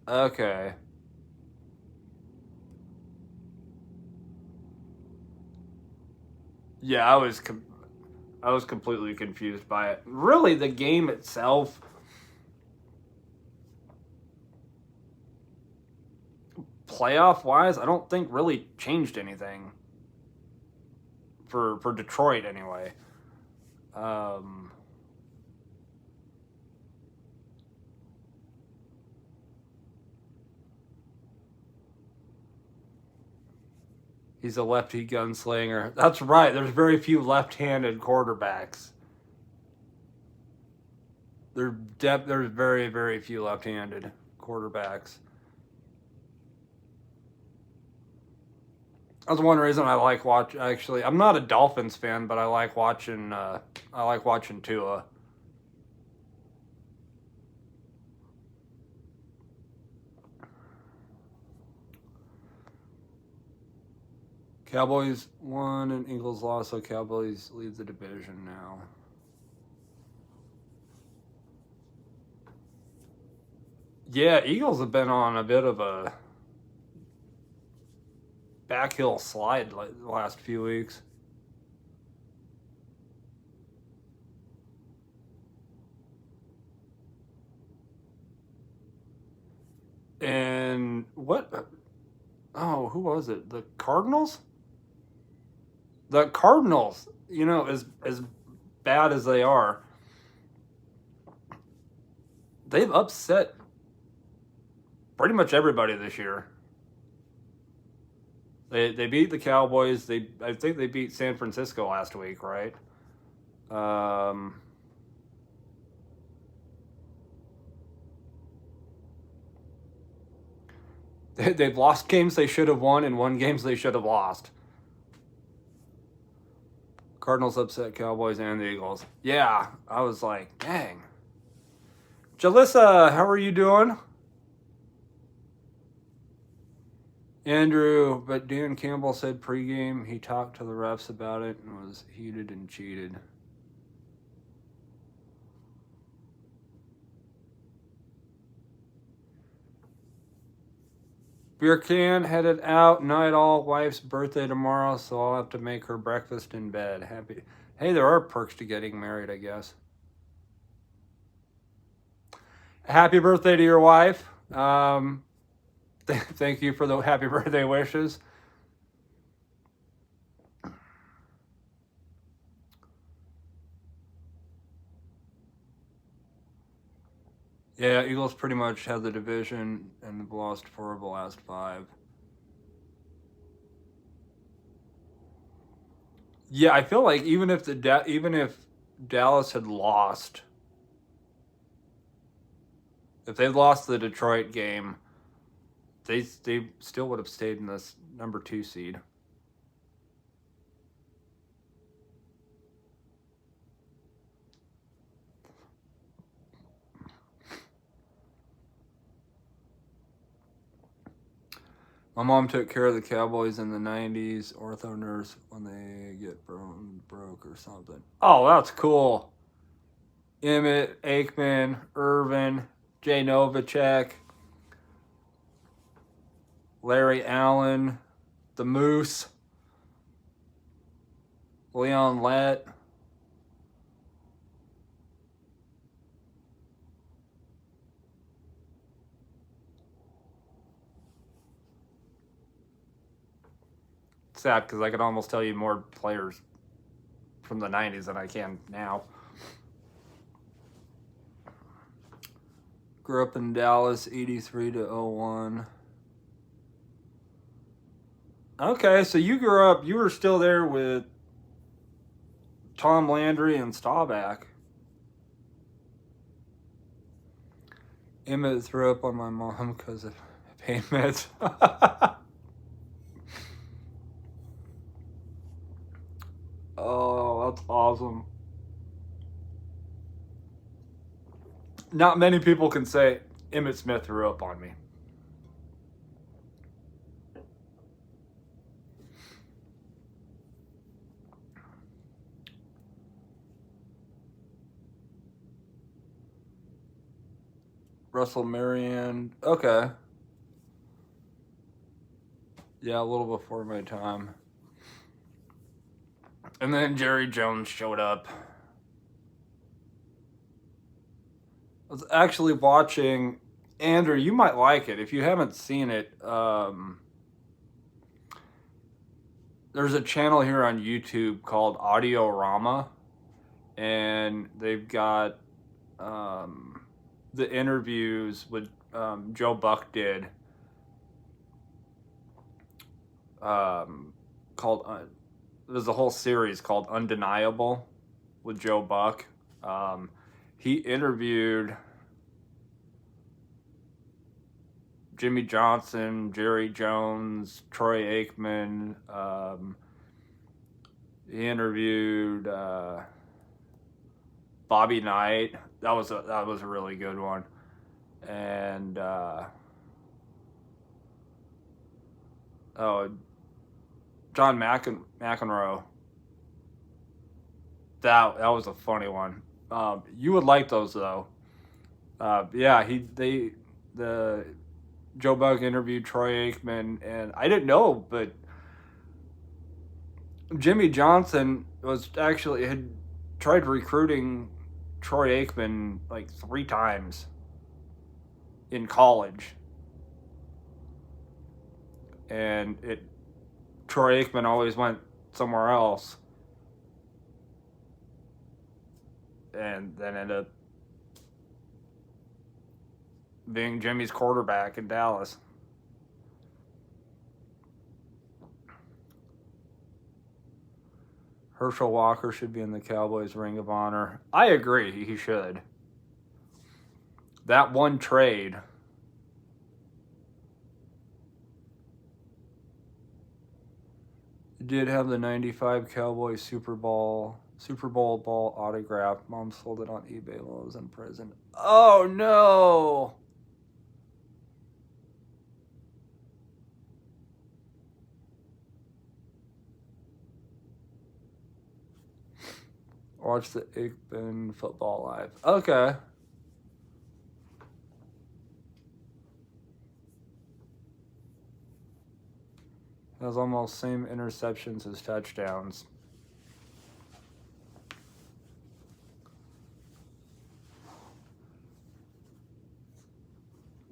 Okay. Yeah, I was completely confused by it. Really, the game itself, playoff-wise, I don't think really changed anything. For Detroit, anyway. He's a lefty gunslinger. That's right. There's very few left-handed quarterbacks. There's very, very few left-handed quarterbacks. That's one reason I like watch. Actually, I'm not a Dolphins fan, but I like watching. I like watching Tua. Cowboys won and Eagles lost, so Cowboys lead the division now. Yeah, Eagles have been on a bit of a backhill slide the last few weeks. And what? Oh, who was it? The Cardinals? The Cardinals, as bad as they are, they've upset pretty much everybody this year. They beat the Cowboys. I think they beat San Francisco last week, right? They've lost games they should have won and won games they should have lost. Cardinals upset Cowboys and the Eagles. Yeah, I was like, dang. Jalissa, how are you doing? Andrew, but Dan Campbell said pregame he talked to the refs about it and was heated and cheated. Beer can headed out. Night all. Wife's birthday tomorrow, so I'll have to make her breakfast in bed. Happy. Hey, there are perks to getting married, I guess. Happy birthday to your wife. Thank you for the happy birthday wishes. Yeah, Eagles pretty much have the division and have lost 4 of the last 5. Yeah, I feel like even if Dallas had lost, if they lost the Detroit game, they still would have stayed in this number 2 seed. My mom took care of the Cowboys in the 90s, ortho nurse when they get broke or something. Oh, that's cool. Emmett, Aikman, Irvin, Jay Novacek, Larry Allen, the Moose, Leon Lett. Sad because I could almost tell you more players from the 90s than I can now. Grew up in Dallas, 83 to 01. Okay, so you grew up, you were still there with Tom Landry and Staubach. Emmett threw up on my mom because of pain meds. Oh, that's awesome. Not many people can say Emmett Smith threw up on me. Russell Marion. Okay. Yeah, a little before my time. And then Jerry Jones showed up. I was actually watching, Andrew, you might like it if you haven't seen it. There's a channel here on YouTube called Audiorama, and they've got the interviews with Joe Buck did called there's a whole series called Undeniable with Joe Buck. He interviewed Jimmy Johnson, Jerry Jones, Troy Aikman. He interviewed Bobby Knight. That was a really good one. And John McEnroe. That was a funny one. You would like those though. Yeah, the Joe Buck interviewed Troy Aikman, and I didn't know, but Jimmy Johnson had tried recruiting Troy Aikman like 3 times in college, and Troy Aikman always went somewhere else, and then ended up being Jimmy's quarterback in Dallas. Herschel Walker should be in the Cowboys Ring of Honor. I agree, he should. That one trade. Did have the 95 Cowboys Super Bowl ball autograph. Mom sold it on eBay while I was in prison. Oh no! Watch the Aikman football live. Okay. Has almost same interceptions as touchdowns.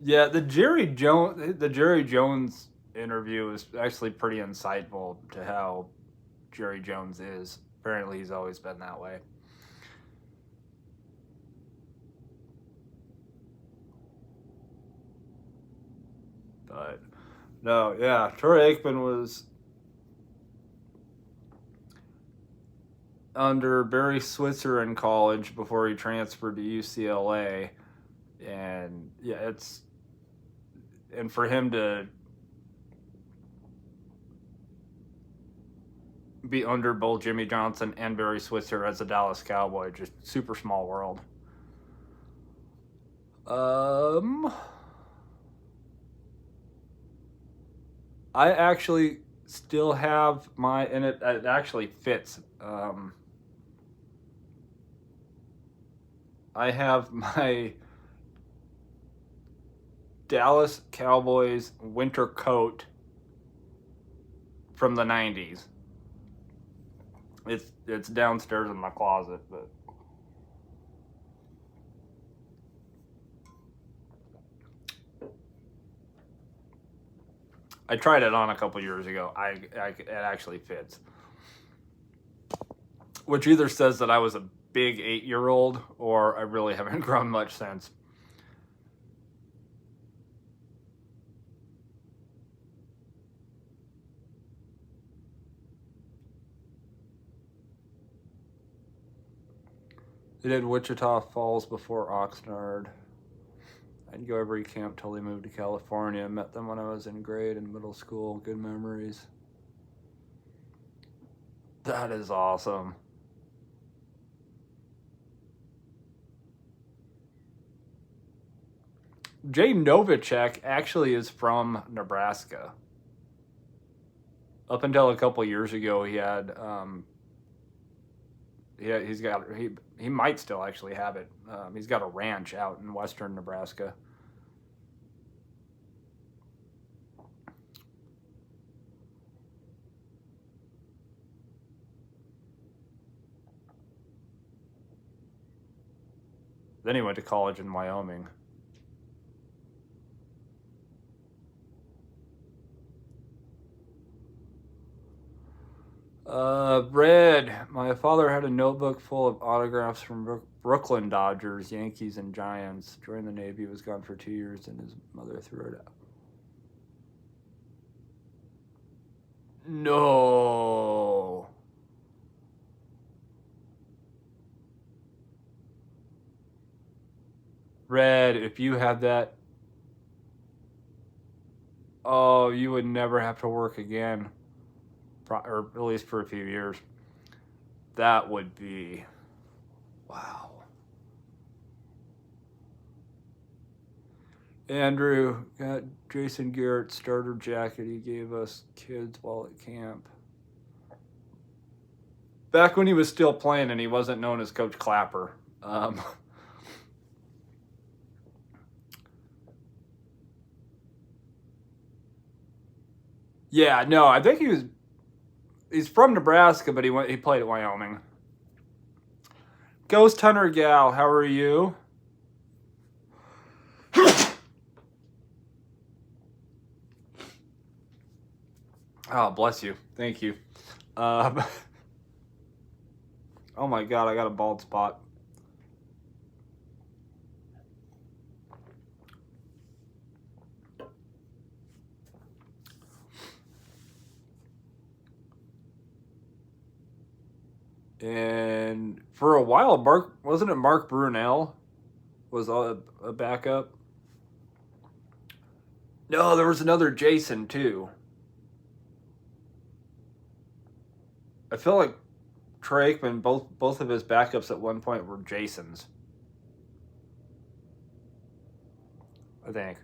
Yeah, the Jerry Jones interview is actually pretty insightful to how Jerry Jones is. Apparently, he's always been that way. But no, yeah, Troy Aikman was under Barry Switzer in college before he transferred to UCLA. And yeah, and for him to be under both Jimmy Johnson and Barry Switzer as a Dallas Cowboy, just super small world. I actually still have and it actually fits. I have my Dallas Cowboys winter coat from the 90s. It's downstairs in my closet, but I tried it on a couple years ago. It actually fits. Which either says that I was a big 8-year-old or I really haven't grown much since. They did Wichita Falls before Oxnard. I'd go every camp till they moved to California. Met them when I was in grade and middle school. Good memories. That is awesome. Jay Novacek actually is from Nebraska. Up until a couple years ago, he had he might still actually have it. He's got a ranch out in western Nebraska. Then he went to college in Wyoming. Red. My father had a notebook full of autographs from Brooklyn Dodgers, Yankees, and Giants. Joined the Navy, was gone for 2 years, and his mother threw it out. No. Red, if you had that, oh, you would never have to work again. Or at least for a few years. That would be, wow. Andrew got Jason Garrett's starter jacket he gave us kids while at camp. Back when he was still playing and he wasn't known as Coach Clapper. Yeah, no, I think he's from Nebraska, but he played at Wyoming. Ghost Hunter Gal, how are you? Oh, bless you. Thank you. Oh my God, I got a bald spot. And for a while, wasn't it Mark Brunell was a backup? No, there was another Jason too. I feel like Trey Aikman, both of his backups at one point were Jasons. I think.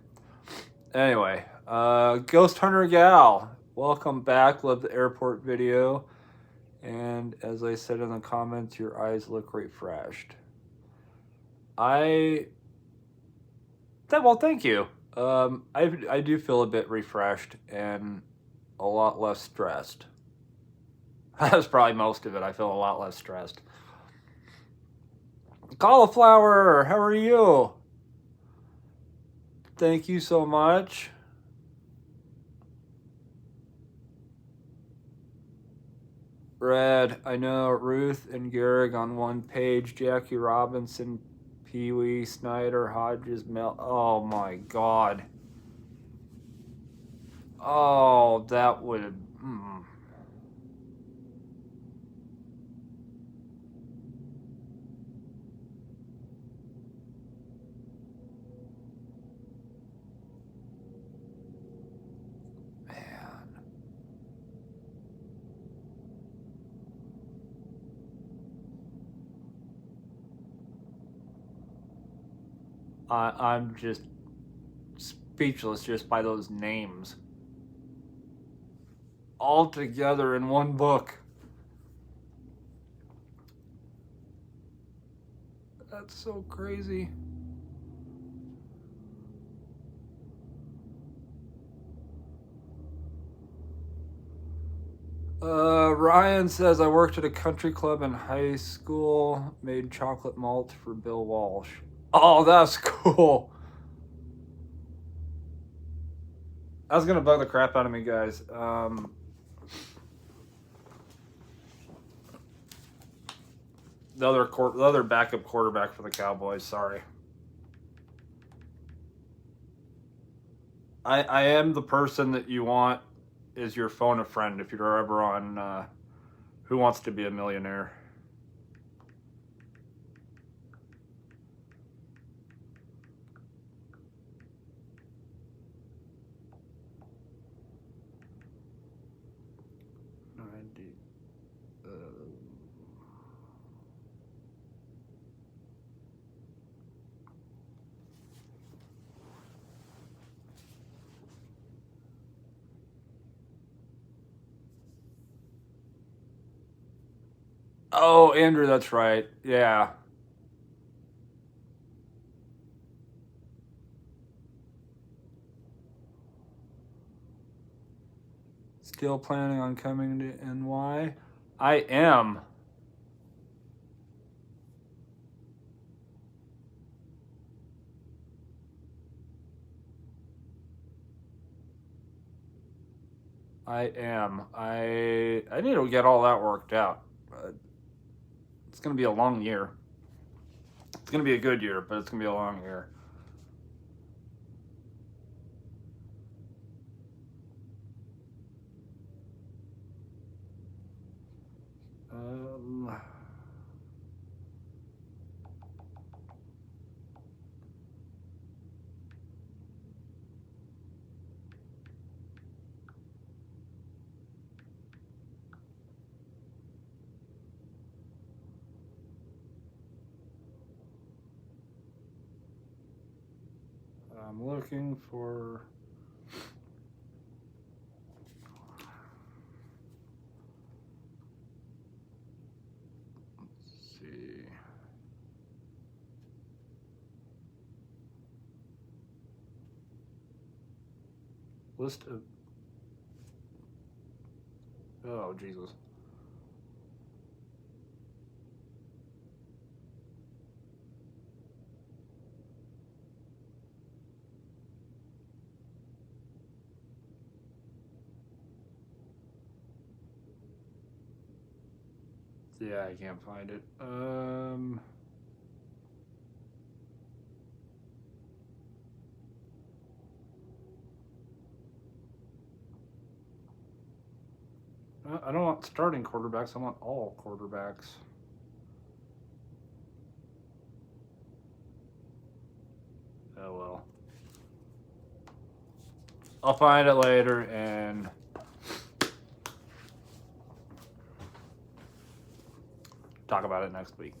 Anyway, Ghost Hunter Gal, welcome back. Love the airport video. And as I said in the comments, your eyes look refreshed. Well, thank you. I do feel a bit refreshed and a lot less stressed. That's probably most of it. I feel a lot less stressed. Cauliflower, how are you? Thank you so much. Red, I know Ruth and Gehrig on one page. Jackie Robinson, Pee Wee, Snyder, Hodges, Mel. Oh my God. Oh, that would. I'm just speechless just by those names. All together in one book. That's so crazy. Ryan says, I worked at a country club in high school, made chocolate malt for Bill Walsh. Oh, that's cool. That's going to bug the crap out of me, guys. The other backup quarterback for the Cowboys, sorry. I am the person that you want is your phone a friend if you're ever on Who Wants to Be a Millionaire. Oh, Andrew, that's right. Yeah. Still planning on coming to NY? I am. I need to get all that worked out. It's going to be a long year. It's going to be a good year, but it's going to be a long year. I'm looking for. Let's see. List of. Oh, Jesus. Yeah, I can't find it. I don't want starting quarterbacks. I want all quarterbacks. Oh well. I'll find it later and talk about it next week.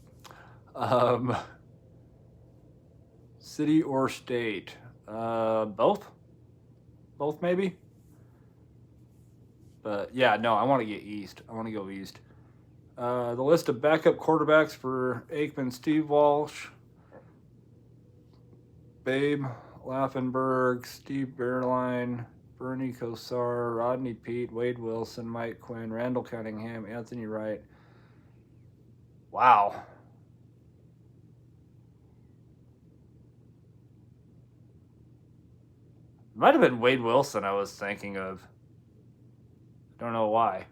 City or state? Both? Both, maybe? But yeah, no, I want to get east. I want to go east. The list of backup quarterbacks for Aikman: Steve Walsh, Babe Laffenberg, Steve Bearline, Bernie Kosar, Rodney Pete, Wade Wilson, Mike Quinn, Randall Cunningham, Anthony Wright. Wow. Might have been Wade Wilson I was thinking of. Don't know why.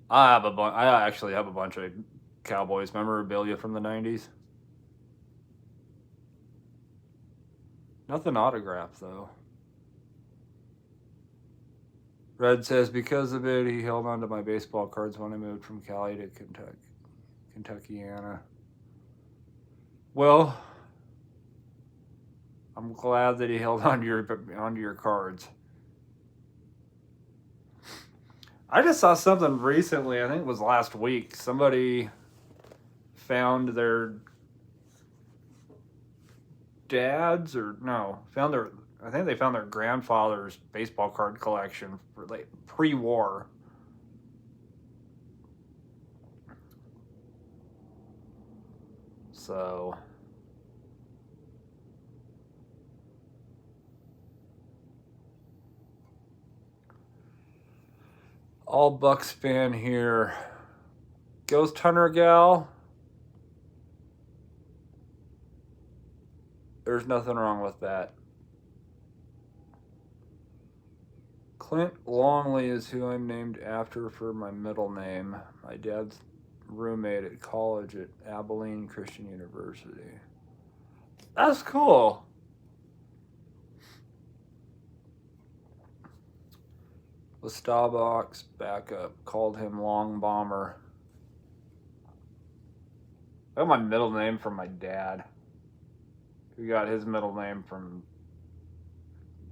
I actually have a bunch of Cowboys memorabilia from the 90s. Nothing autographed, though. Red says, because of it, he held on to my baseball cards when I moved from Cali to Kentuckiana. Well, I'm glad that he held onto your cards. I just saw something recently, I think it was last week. Somebody found their dad's I think they found their grandfather's baseball card collection for like pre-war. So all Bucks fan here. Ghost Hunter gal. There's nothing wrong with that. Clint Longley is who I'm named after for my middle name. My dad's roommate at college at Abilene Christian University. That's cool. The Starbucks backup called him Long Bomber. I got my middle name from my dad, who got his middle name from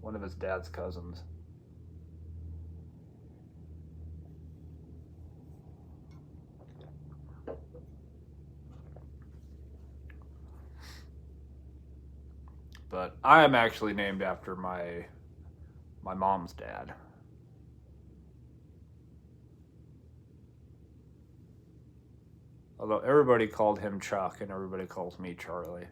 one of his dad's cousins. But I am actually named after my mom's dad. Although everybody called him Chuck and everybody calls me Charlie.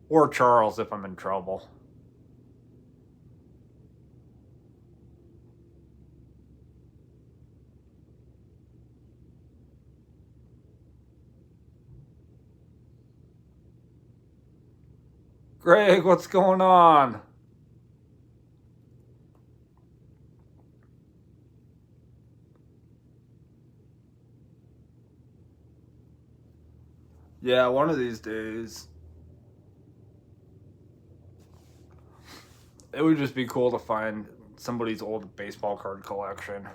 Or Charles if I'm in trouble. Greg, what's going on? Yeah, one of these days. It would just be cool to find somebody's old baseball card collection.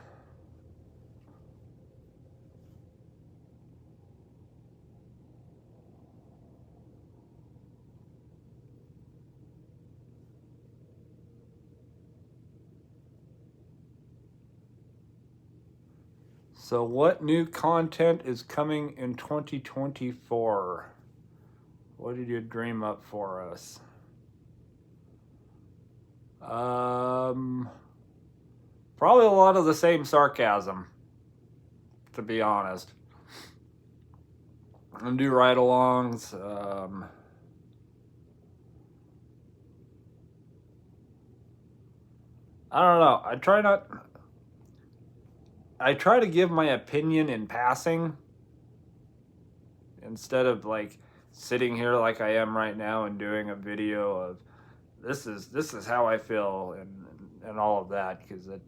So what new content is coming in 2024? What did you dream up for us? Probably a lot of the same sarcasm, to be honest. And do ride-alongs. I don't know. I try to give my opinion in passing instead of like sitting here like I am right now and doing a video of this is how I feel and all of that, because it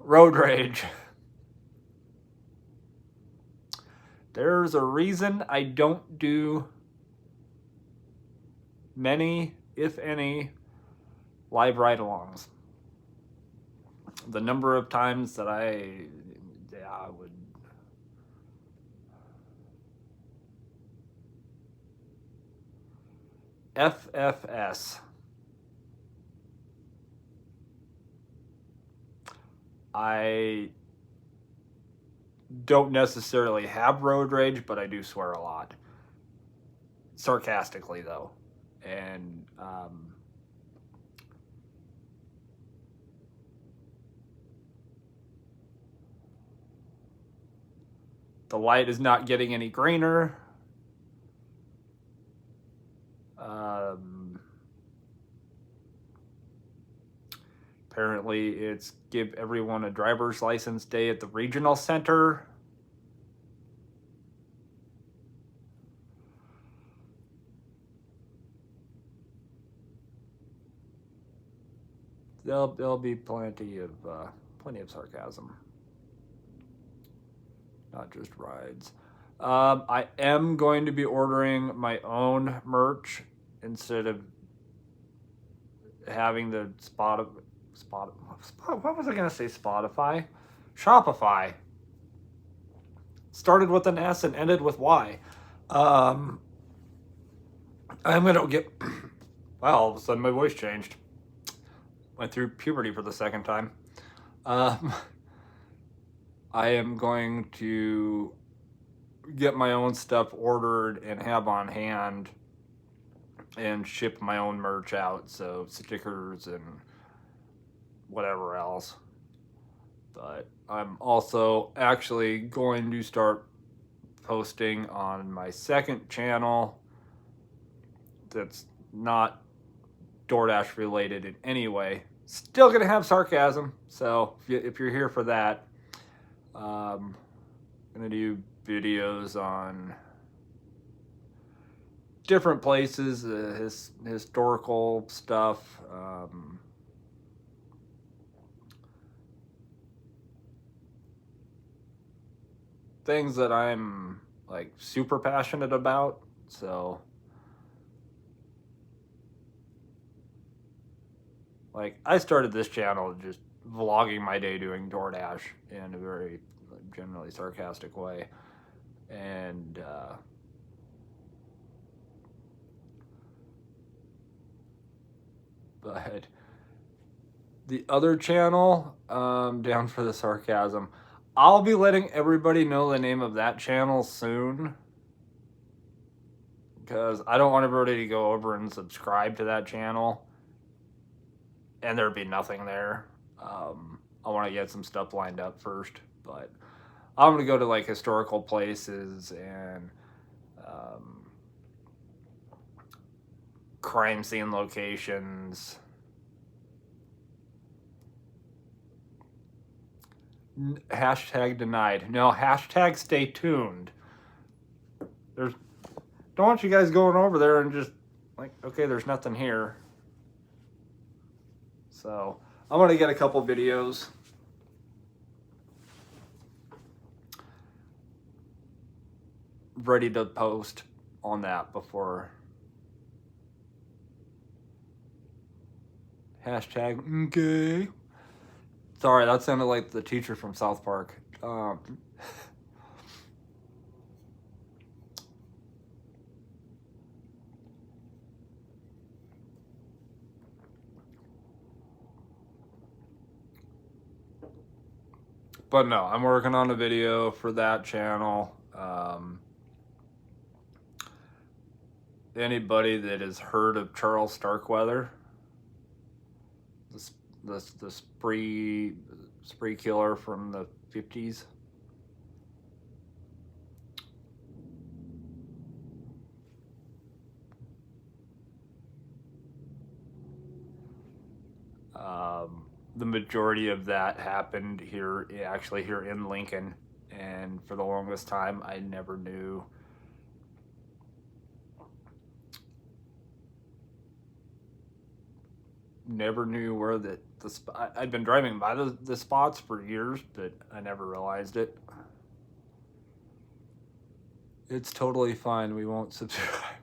road rage. There's a reason I don't do many, if any, live ride-alongs. The number of times that I would FFS. I don't necessarily have road rage, but I do swear a lot. Sarcastically, though. And the light is not getting any greener. Apparently, it's give everyone a driver's license day at the regional center. There'll be plenty of sarcasm, not just rides. I am going to be ordering my own merch instead of having the what was I going to say? Spotify? Shopify. Started with an S and ended with Y. I'm going to get... Wow, all of a sudden my voice changed. Went through puberty for the second time. Um, I am going to get my own stuff ordered and have on hand and ship my own merch out, so stickers and whatever else. But I'm also actually going to start posting on my second channel that's not DoorDash related in any way. Still gonna have sarcasm, so if you're here for that, gonna do videos on different places, historical stuff, things that I'm like super passionate about. So like I started this channel just vlogging my day doing DoorDash in a very generally sarcastic way, and but the other channel, down for the sarcasm, I'll be letting everybody know the name of that channel soon, because I don't want everybody to go over and subscribe to that channel and there'd be nothing there. I want to get some stuff lined up first, but I'm going to go to like historical places and crime scene locations. Hashtag denied. No, hashtag stay tuned. Don't want you guys going over there and just like, okay, there's nothing here. So I'm going to get a couple videos ready to post on that before. Hashtag okay. Sorry, that sounded like the teacher from South Park. But no, I'm working on a video for that channel. Anybody that has heard of Charles Starkweather, the spree killer from the 50s. The majority of that happened here in Lincoln, and for the longest time I never knew where the spot. I'd been driving by the spots for years, but I never realized it. It's totally fine. We won't subscribe.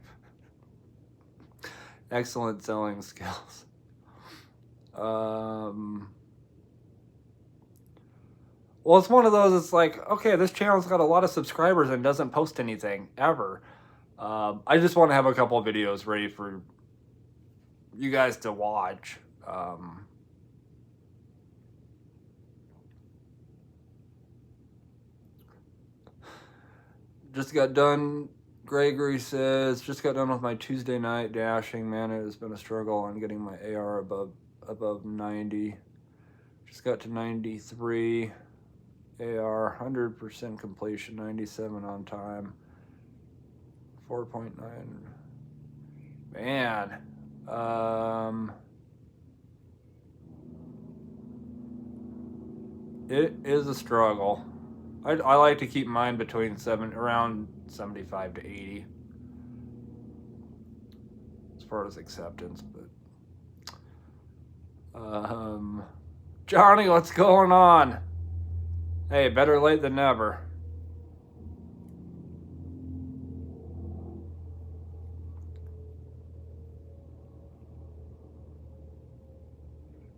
Excellent selling skills. Well, it's one of those, it's like, okay, this channel's got a lot of subscribers and doesn't post anything ever. I just want to have a couple of videos ready for you guys to watch. Just got done. Gregory says, just got done with my Tuesday night dashing. Man, it has been a struggle on getting my AR above 90. Just got to 93. AR 100% completion, 97 on time, 4.9. Man, it is a struggle. I like to keep mine between around 75 to 80 as far as acceptance. But Johnny, what's going on? Hey, better late than never.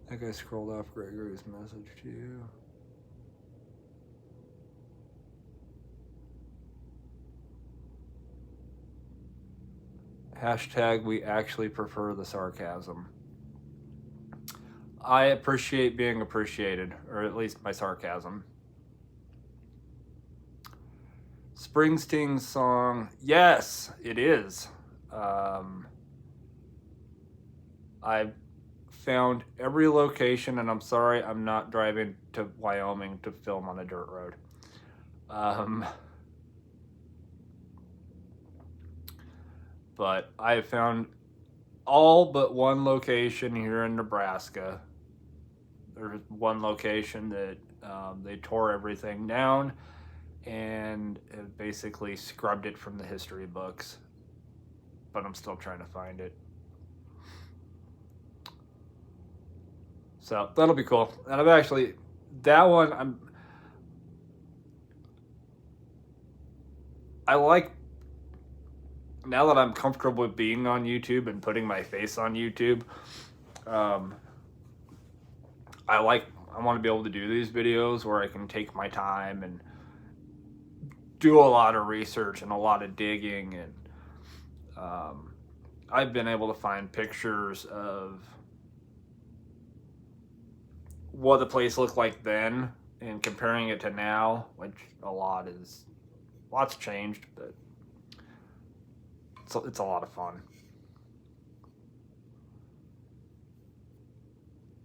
I think I scrolled off Gregory's message to you. Hashtag we actually prefer the sarcasm. I appreciate being appreciated, or at least my sarcasm. Springsteen's song, yes, it is. I found every location, and I'm sorry I'm not driving to Wyoming to film on a dirt road. But I found all but one location here in Nebraska. There's one location that they tore everything down and it basically scrubbed it from the history books. But I'm still trying to find it. So that'll be cool. And I've actually, that one, I like, now that I'm comfortable with being on YouTube and putting my face on YouTube, I want to be able to do these videos where I can take my time and do a lot of research and a lot of digging. And I've been able to find pictures of what the place looked like then and comparing it to now, which lots changed, but it's a lot of fun.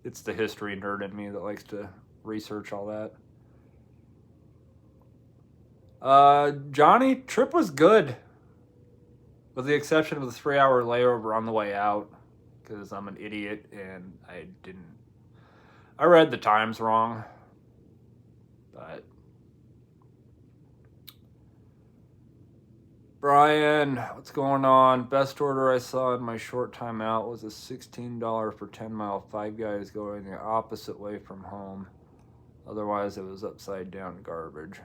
It's the history nerd in me that likes to research all that. Johnny, trip was good, with the exception of the 3-hour layover on the way out, because I'm an idiot and I read the times wrong, but Brian, what's going on? Best order I saw in my short time out was a $16 for 10-mile Five Guys going the opposite way from home. Otherwise, it was upside down garbage.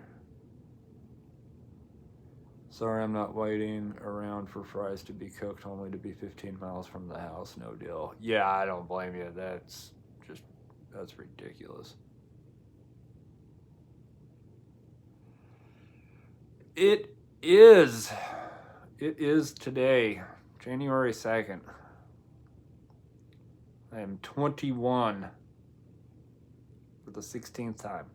Sorry, I'm not waiting around for fries to be cooked only to be 15 miles from the house. No deal. Yeah, I don't blame you. That's ridiculous. It is today, January 2nd. I am 21 for the 16th time.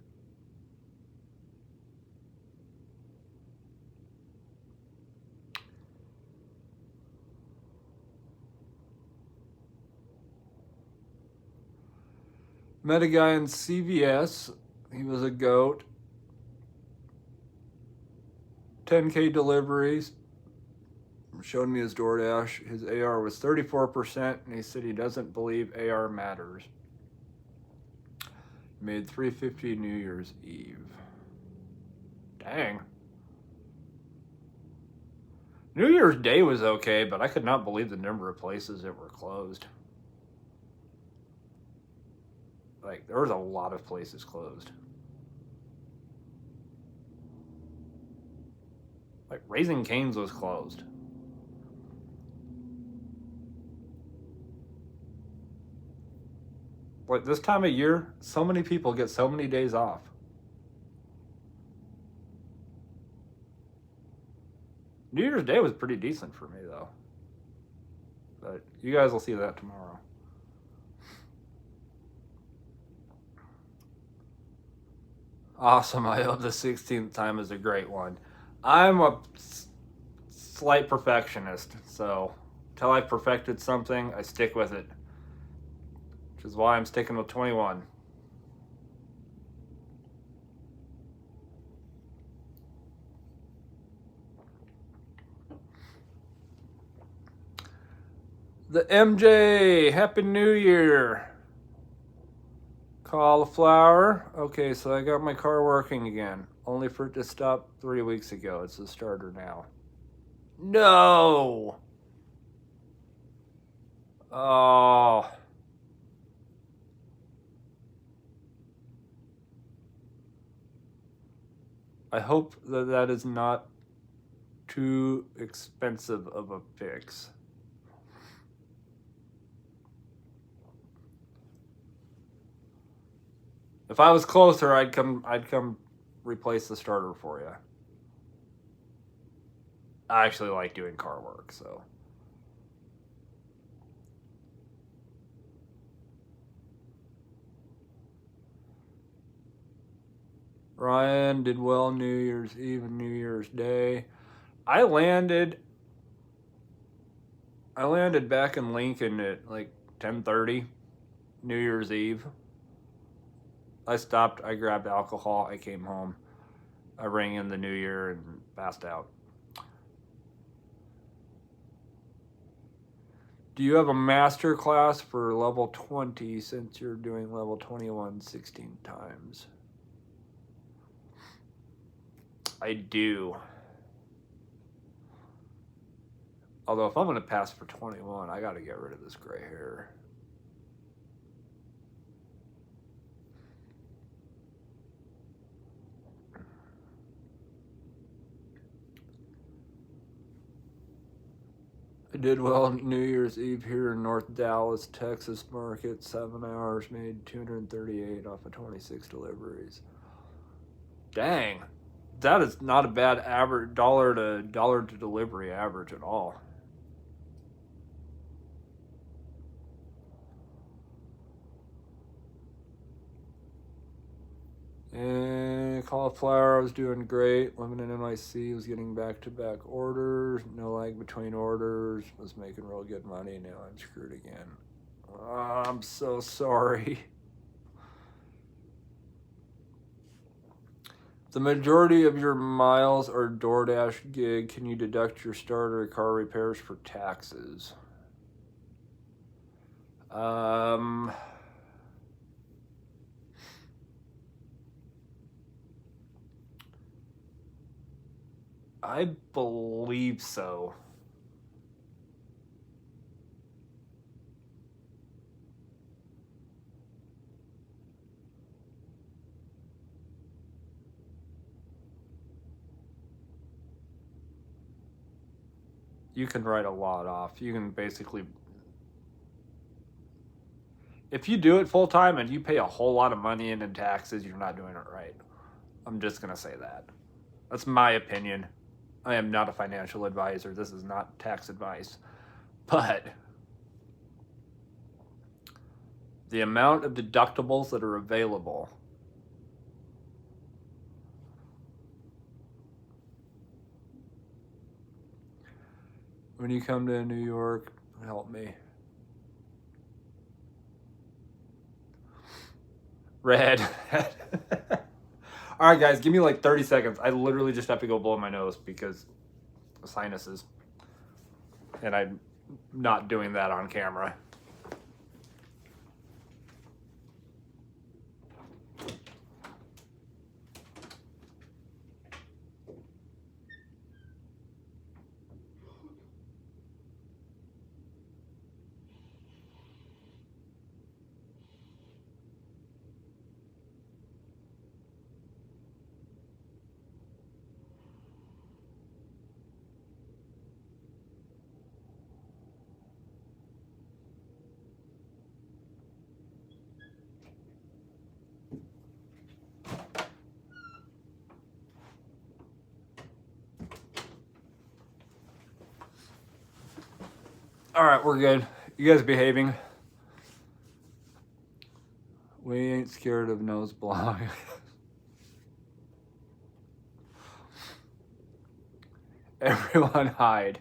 Met a guy in CVS. He was a goat. 10K deliveries. Showed me his DoorDash. His AR was 34%, and he said he doesn't believe AR matters. Made $350 New Year's Eve. Dang. New Year's Day was okay, but I could not believe the number of places that were closed. Like, there was a lot of places closed. Like, Raising Cane's was closed. Like, this time of year, so many people get so many days off. New Year's Day was pretty decent for me, though. But you guys will see that tomorrow. Awesome. I hope the 16th time is a great one. I'm a slight perfectionist, so until I've perfected something, I stick with it. Which is why I'm sticking with 21. The MJ, Happy New Year. Cauliflower. Okay, so I got my car working again. Only for it to stop 3 weeks ago. It's a starter now. No! Oh. I hope that is not too expensive of a fix. If I was closer, I'd come replace the starter for you. I actually like doing car work, so. Ryan did well New Year's Eve and New Year's Day. I landed back in Lincoln at like 10:30 New Year's Eve. I stopped, I grabbed alcohol, I came home. I rang in the new year and passed out. Do you have a master class for level 20 since you're doing level 21 16 times? I do. Although if I'm going to pass for 21, I got to get rid of this gray hair. I did well on New Year's Eve here in North Dallas, Texas market. 7 hours, made 238 off of 26 deliveries. Dang, that is not a bad average dollar to delivery average at all. And cauliflower, I was doing great. Limited MIC, was getting back-to-back orders. No lag between orders. Was making real good money. Now I'm screwed again. Oh, I'm so sorry. The majority of your miles are DoorDash gig. Can you deduct your starter car repairs for taxes? I believe so. You can write a lot off. You can basically, if you do it full time and you pay a whole lot of money in taxes, you're not doing it right. I'm just going to say that. That's my opinion. I am not a financial advisor. This is not tax advice. But the amount of deductibles that are available, when you come to New York, help me. Red. All right, guys, give me like 30 seconds. I literally just have to go blow my nose because of sinuses. And I'm not doing that on camera. All right, we're good. You guys behaving? We ain't scared of nose blowing. Everyone hide.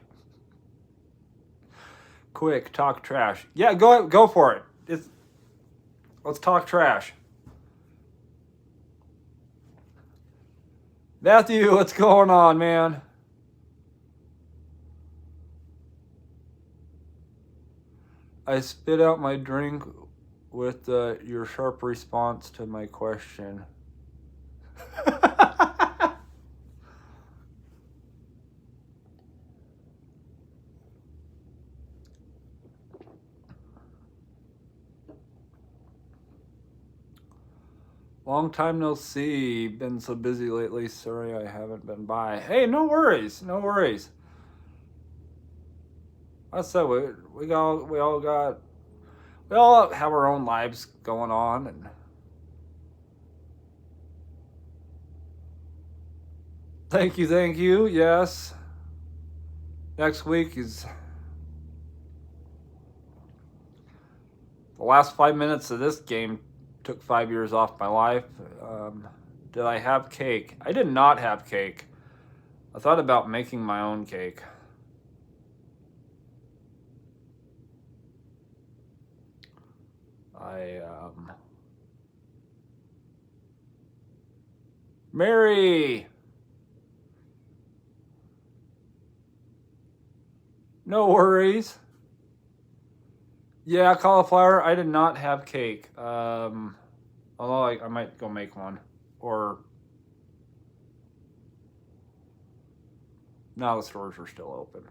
Quick, talk trash. Yeah, go for it. Let's talk trash. Matthew, what's going on, man? I spit out my drink with your sharp response to my question. Long time no see. Been so busy lately. Sorry I haven't been by. Hey, no worries. No worries. I said we all have our own lives going on, and thank you. Yes. Next week is the last 5 minutes of this game took 5 years off my life. Did I have cake? I did not have cake. I thought about making my own cake. Mary! No worries. Yeah, cauliflower. I did not have cake. Although I might go make one. Or now the stores are still open.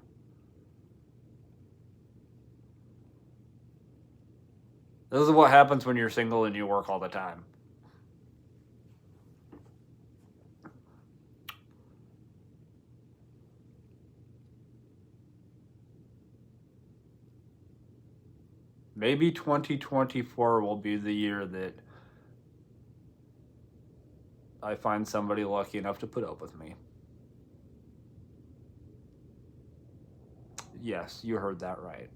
This is what happens when you're single and you work all the time. Maybe 2024 will be the year that I find somebody lucky enough to put up with me. Yes, you heard that right.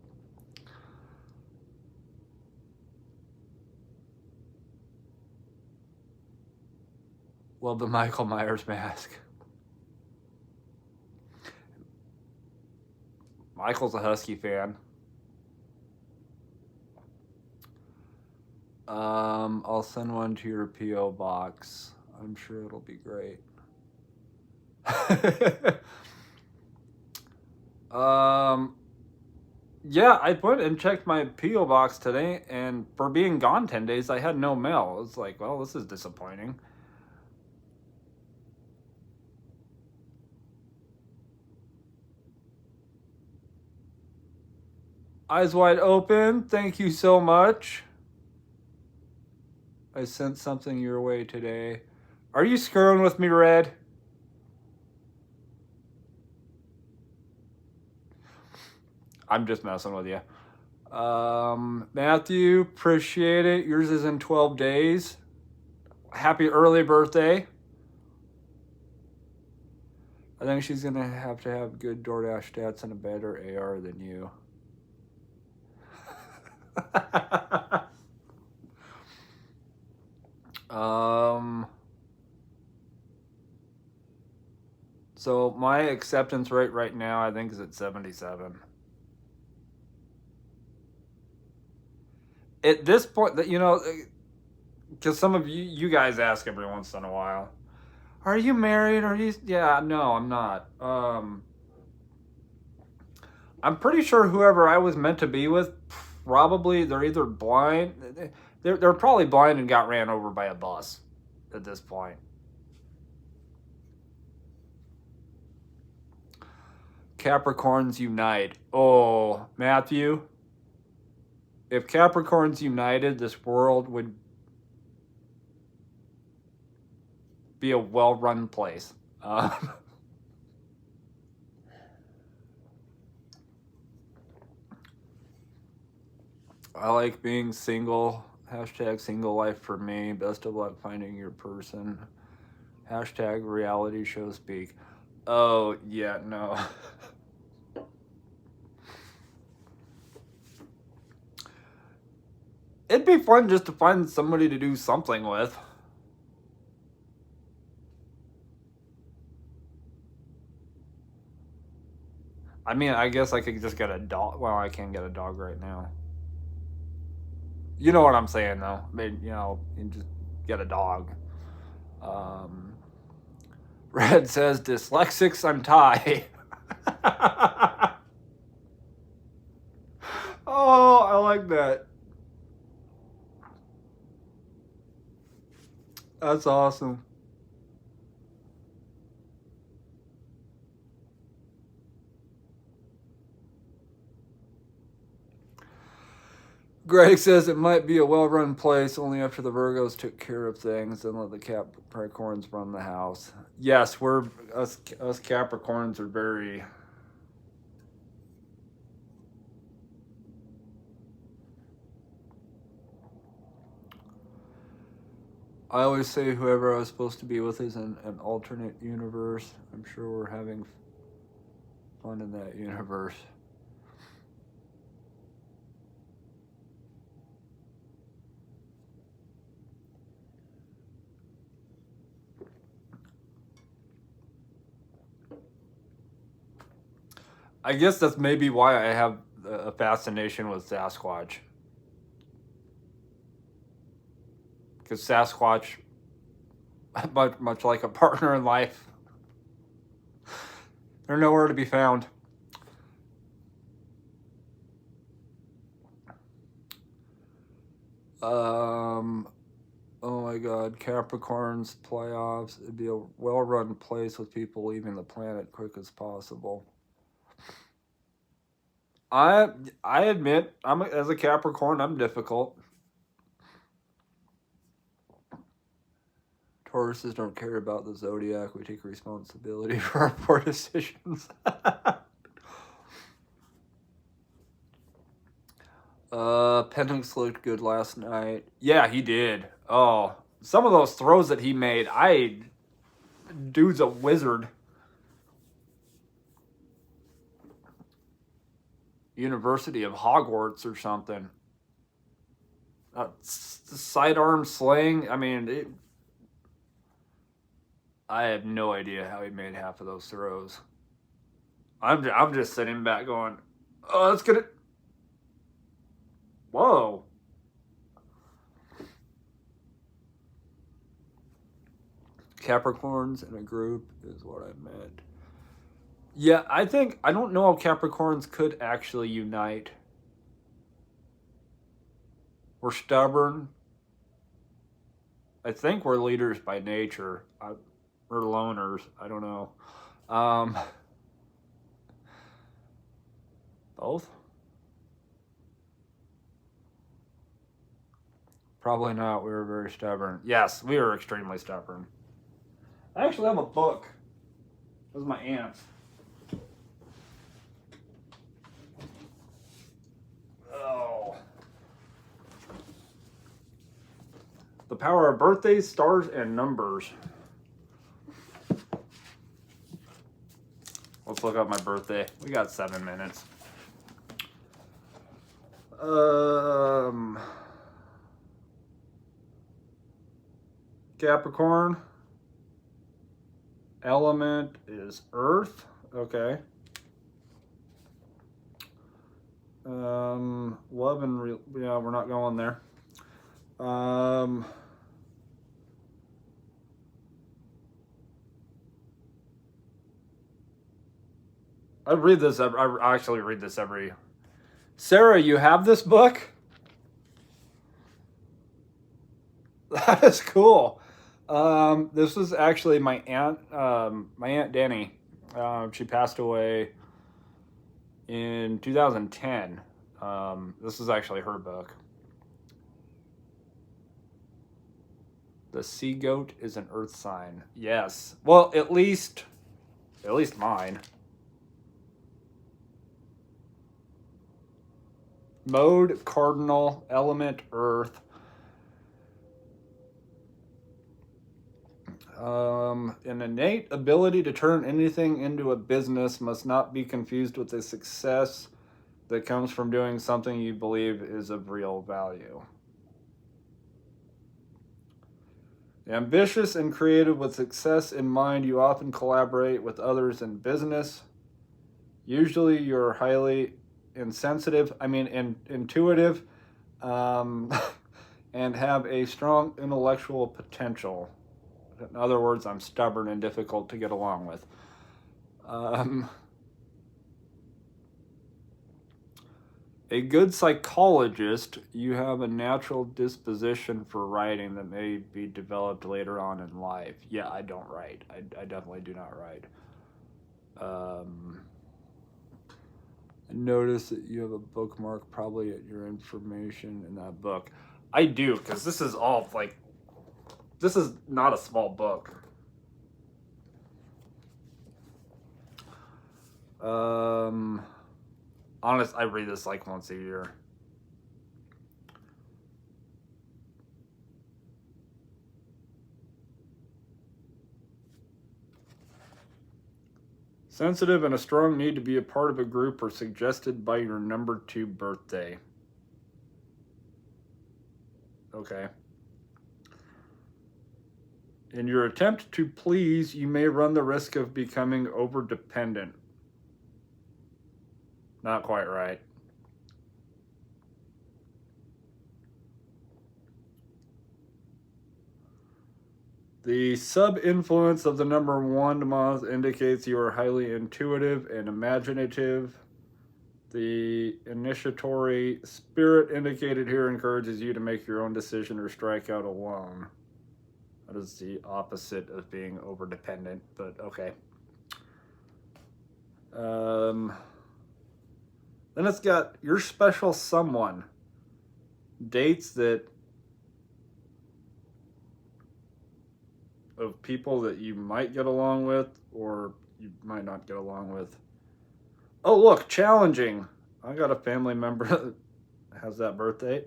Love the Michael Myers mask. Michael's a Husky fan. I'll send one to your P.O. box. I'm sure it'll be great. Yeah, I put and checked my P.O. box today, and for being gone 10 days, I had no mail. It's like, well, this is disappointing. Eyes wide open. Thank you so much. I sent something your way today. Are you screwing with me, Red? I'm just messing with you. Matthew, appreciate it. Yours is in 12 days. Happy early birthday. I think she's going to have good DoorDash stats and a better AR than you. So my acceptance rate right now, I think, is at 77. At this point, because some of you guys ask every once in a while, are you married? Yeah, no, I'm not. I'm pretty sure whoever I was meant to be with, probably they're either blind. They're probably blind and got ran over by a bus at this point. Capricorns unite. Oh, Matthew, if Capricorns united, this world would be a well-run place. I like being single. Hashtag single life for me. Best of luck finding your person. Hashtag reality show speak. Oh, yeah, no. It'd be fun just to find somebody to do something with. I mean, I guess I could just get a dog. Well, I can't get a dog right now. You know what I'm saying, though. I mean, you just get a dog. Red says, dyslexics, I'm Thai. Oh, I like that. That's awesome. Greg says it might be a well-run place only after the Virgos took care of things and let the Capricorns run the house. Yes, us Capricorns are very... I always say whoever I was supposed to be with is in an alternate universe. I'm sure we're having fun in that universe. I guess that's maybe why I have a fascination with Sasquatch. Because Sasquatch, much like a partner in life, they're nowhere to be found. Oh my God, Capricorn's playoffs. It'd be a well-run place with people leaving the planet quick as possible. I I admit, as a Capricorn, I'm difficult. Tauruses don't care about the zodiac. We take responsibility for our poor decisions. Penix looked good last night. Yeah, he did. Oh, some of those throws that he made, dude's a wizard. University of Hogwarts or something. Sidearm sling. I mean, I have no idea how he made half of those throws. I'm just sitting back going, oh, that's gonna. Whoa. Capricorns in a group is what I meant. Yeah, I don't know if Capricorns could actually unite. We're stubborn. I think we're leaders by nature. We're loners. I don't know. Um, both? Probably not. We were very stubborn. Yes, we were extremely stubborn. I actually have a book. This is my aunt's. Oh. The Power of Birthdays, Stars, and Numbers. Let's look up my birthday. We got 7 minutes. Capricorn. Element is Earth. Okay. Love and yeah, we're not going there. I read this. I actually read this every. Sarah, you have this book? That is cool. This was actually my aunt Danny. She passed away in 2010. This is actually her book. The sea goat is an earth sign. Yes. Well, at least mine. Mode, cardinal, element, earth. An innate ability to turn anything into a business must not be confused with a success that comes from doing something you believe is of real value. Ambitious and creative with success in mind, you often collaborate with others in business. Usually you're highly intuitive, and have a strong intellectual potential. In other words, I'm stubborn and difficult to get along with. A good psychologist, you have a natural disposition for writing that may be developed later on in life. Yeah, I don't write. I definitely do not write. I notice that you have a bookmark probably at your information in that book. I do, because this is all like, this is not a small book. Honest, I read this like once a year. Sensitive and a strong need to be a part of a group are suggested by your number 2 birthday. Okay. In your attempt to please, you may run the risk of becoming over-dependent. Not quite right. The sub-influence of the number 1 month indicates you are highly intuitive and imaginative. The initiatory spirit indicated here encourages you to make your own decision or strike out alone. That is the opposite of being overdependent, but okay. Then it's got your special someone. Dates that of people that you might get along with or you might not get along with. Oh, look, challenging. I got a family member that has that birth date.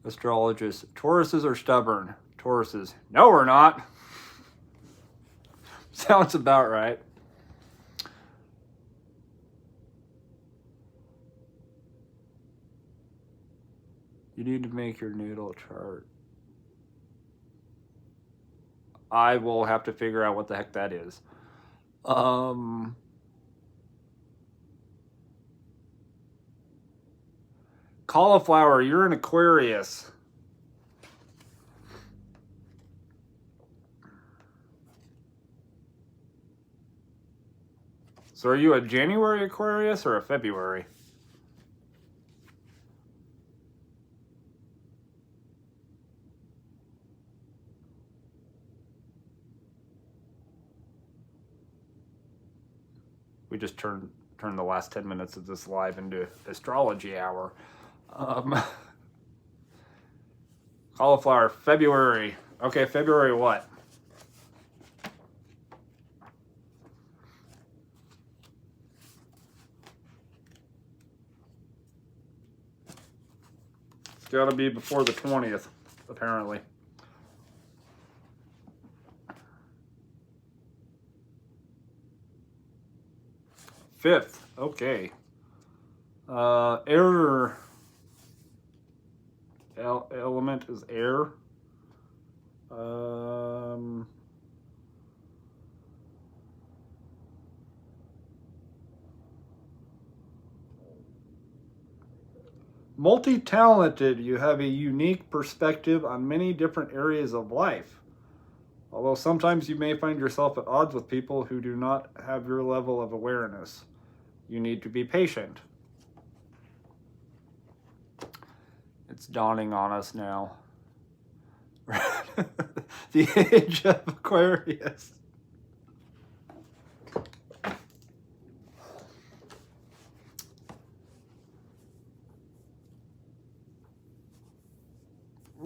Astrologist. Tauruses are stubborn. Tauruses. No, we're not. Sounds about right. You need to make your natal chart. I will have to figure out what the heck that is. Cauliflower, you're an Aquarius. So are you a January Aquarius or a February? We just turned the last 10 minutes of this live into astrology hour. Cauliflower, February. Okay, February what? It's got to be before the 20th, apparently. Fifth, okay. Air element is air. Multi-talented, you have a unique perspective on many different areas of life. Although sometimes you may find yourself at odds with people who do not have your level of awareness. You need to be patient. It's dawning on us now. The age of Aquarius.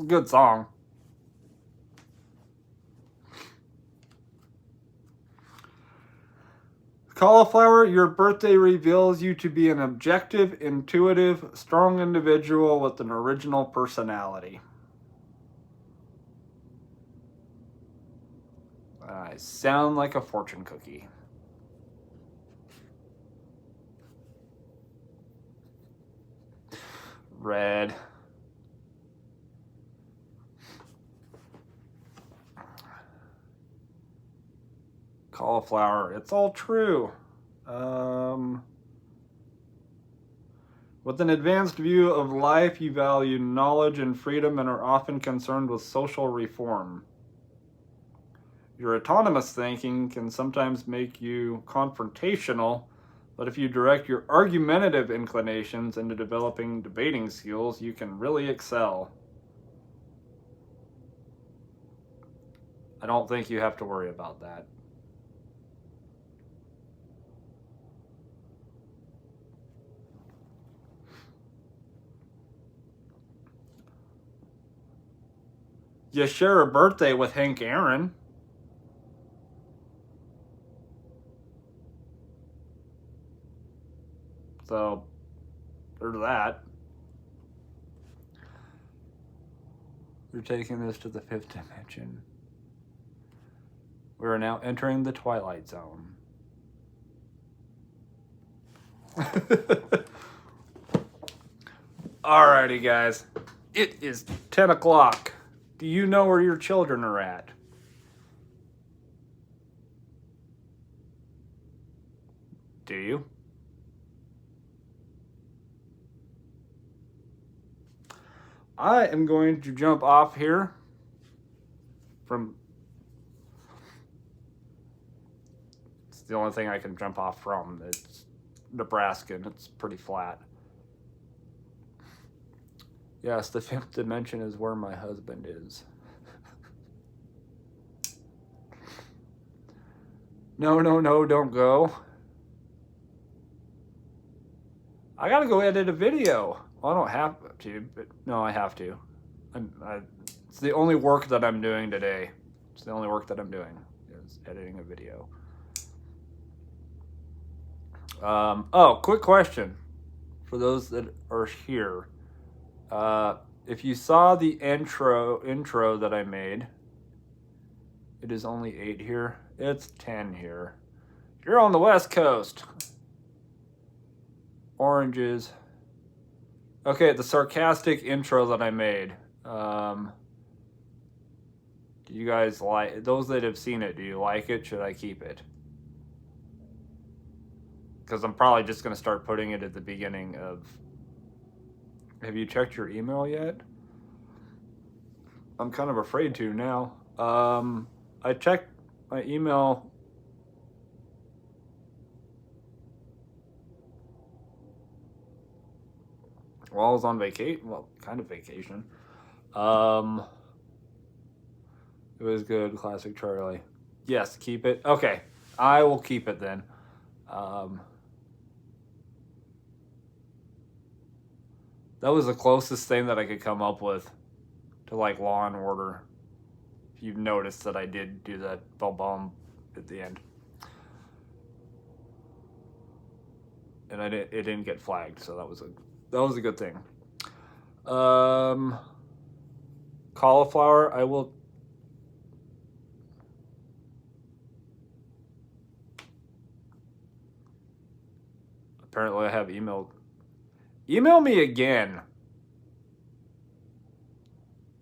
Good song. Cauliflower, your birthday reveals you to be an objective, intuitive, strong individual with an original personality. I sound like a fortune cookie. Red. Cauliflower, it's all true. With an advanced view of life, you value knowledge and freedom and are often concerned with social reform. Your autonomous thinking can sometimes make you confrontational, but if you direct your argumentative inclinations into developing debating skills, you can really excel. I don't think you have to worry about that. You share a birthday with Hank Aaron. So, there's that. We're taking this to the 5th dimension. We are now entering the Twilight Zone. Alrighty, guys. It is 10 o'clock. Do you know where your children are at? Do you? I am going to jump off here from... It's the only thing I can jump off from. It's Nebraska, and it's pretty flat. Yes, the 5th dimension is where my husband is. No, don't go. I gotta go edit a video. Well, I don't have to, but no, I have to. It's the only work that I'm doing today. It's the only work that I'm doing is editing a video. Oh, quick question for those that are here. If you saw the intro that I made, it is only 8 here. It's 10 here. You're on the West Coast. Oranges. Okay, the sarcastic intro that I made. Do you guys like, those that have seen it, do you like it? Should I keep it? Because I'm probably just going to start putting it at the beginning of... Have you checked your email yet? I'm kind of afraid to now. I checked my email while I was on vacation. Well, kind of vacation. It was good. Classic Charlie. Yes, keep it. Okay, I will keep it then. That was the closest thing that I could come up with to like Law and Order. If you've noticed that I did do that bomb at the end. And it didn't get flagged, so that was a good thing. Cauliflower, I will... Apparently I have emailed... Email me again.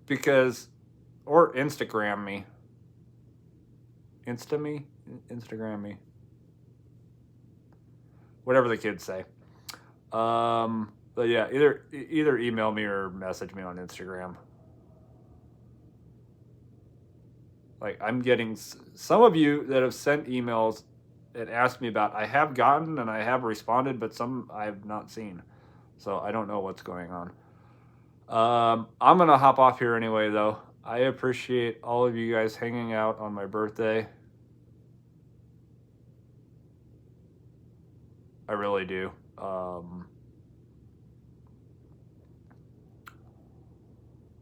Because... Or Instagram me. Instagram me. Whatever the kids say. But yeah, either email me or message me on Instagram. Like, I'm getting some of you that have sent emails and asked me about. I have gotten and I have responded, but some I have not seen. So I don't know what's going on. I'm gonna hop off here anyway, though. I appreciate all of you guys hanging out on my birthday. I really do.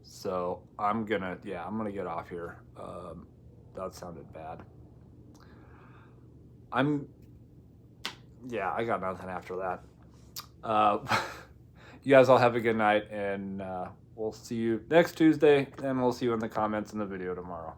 So I'm gonna get off here. That sounded bad. I got nothing after that. You guys all have a good night, and we'll see you next Tuesday, and we'll see you in the comments in the video tomorrow.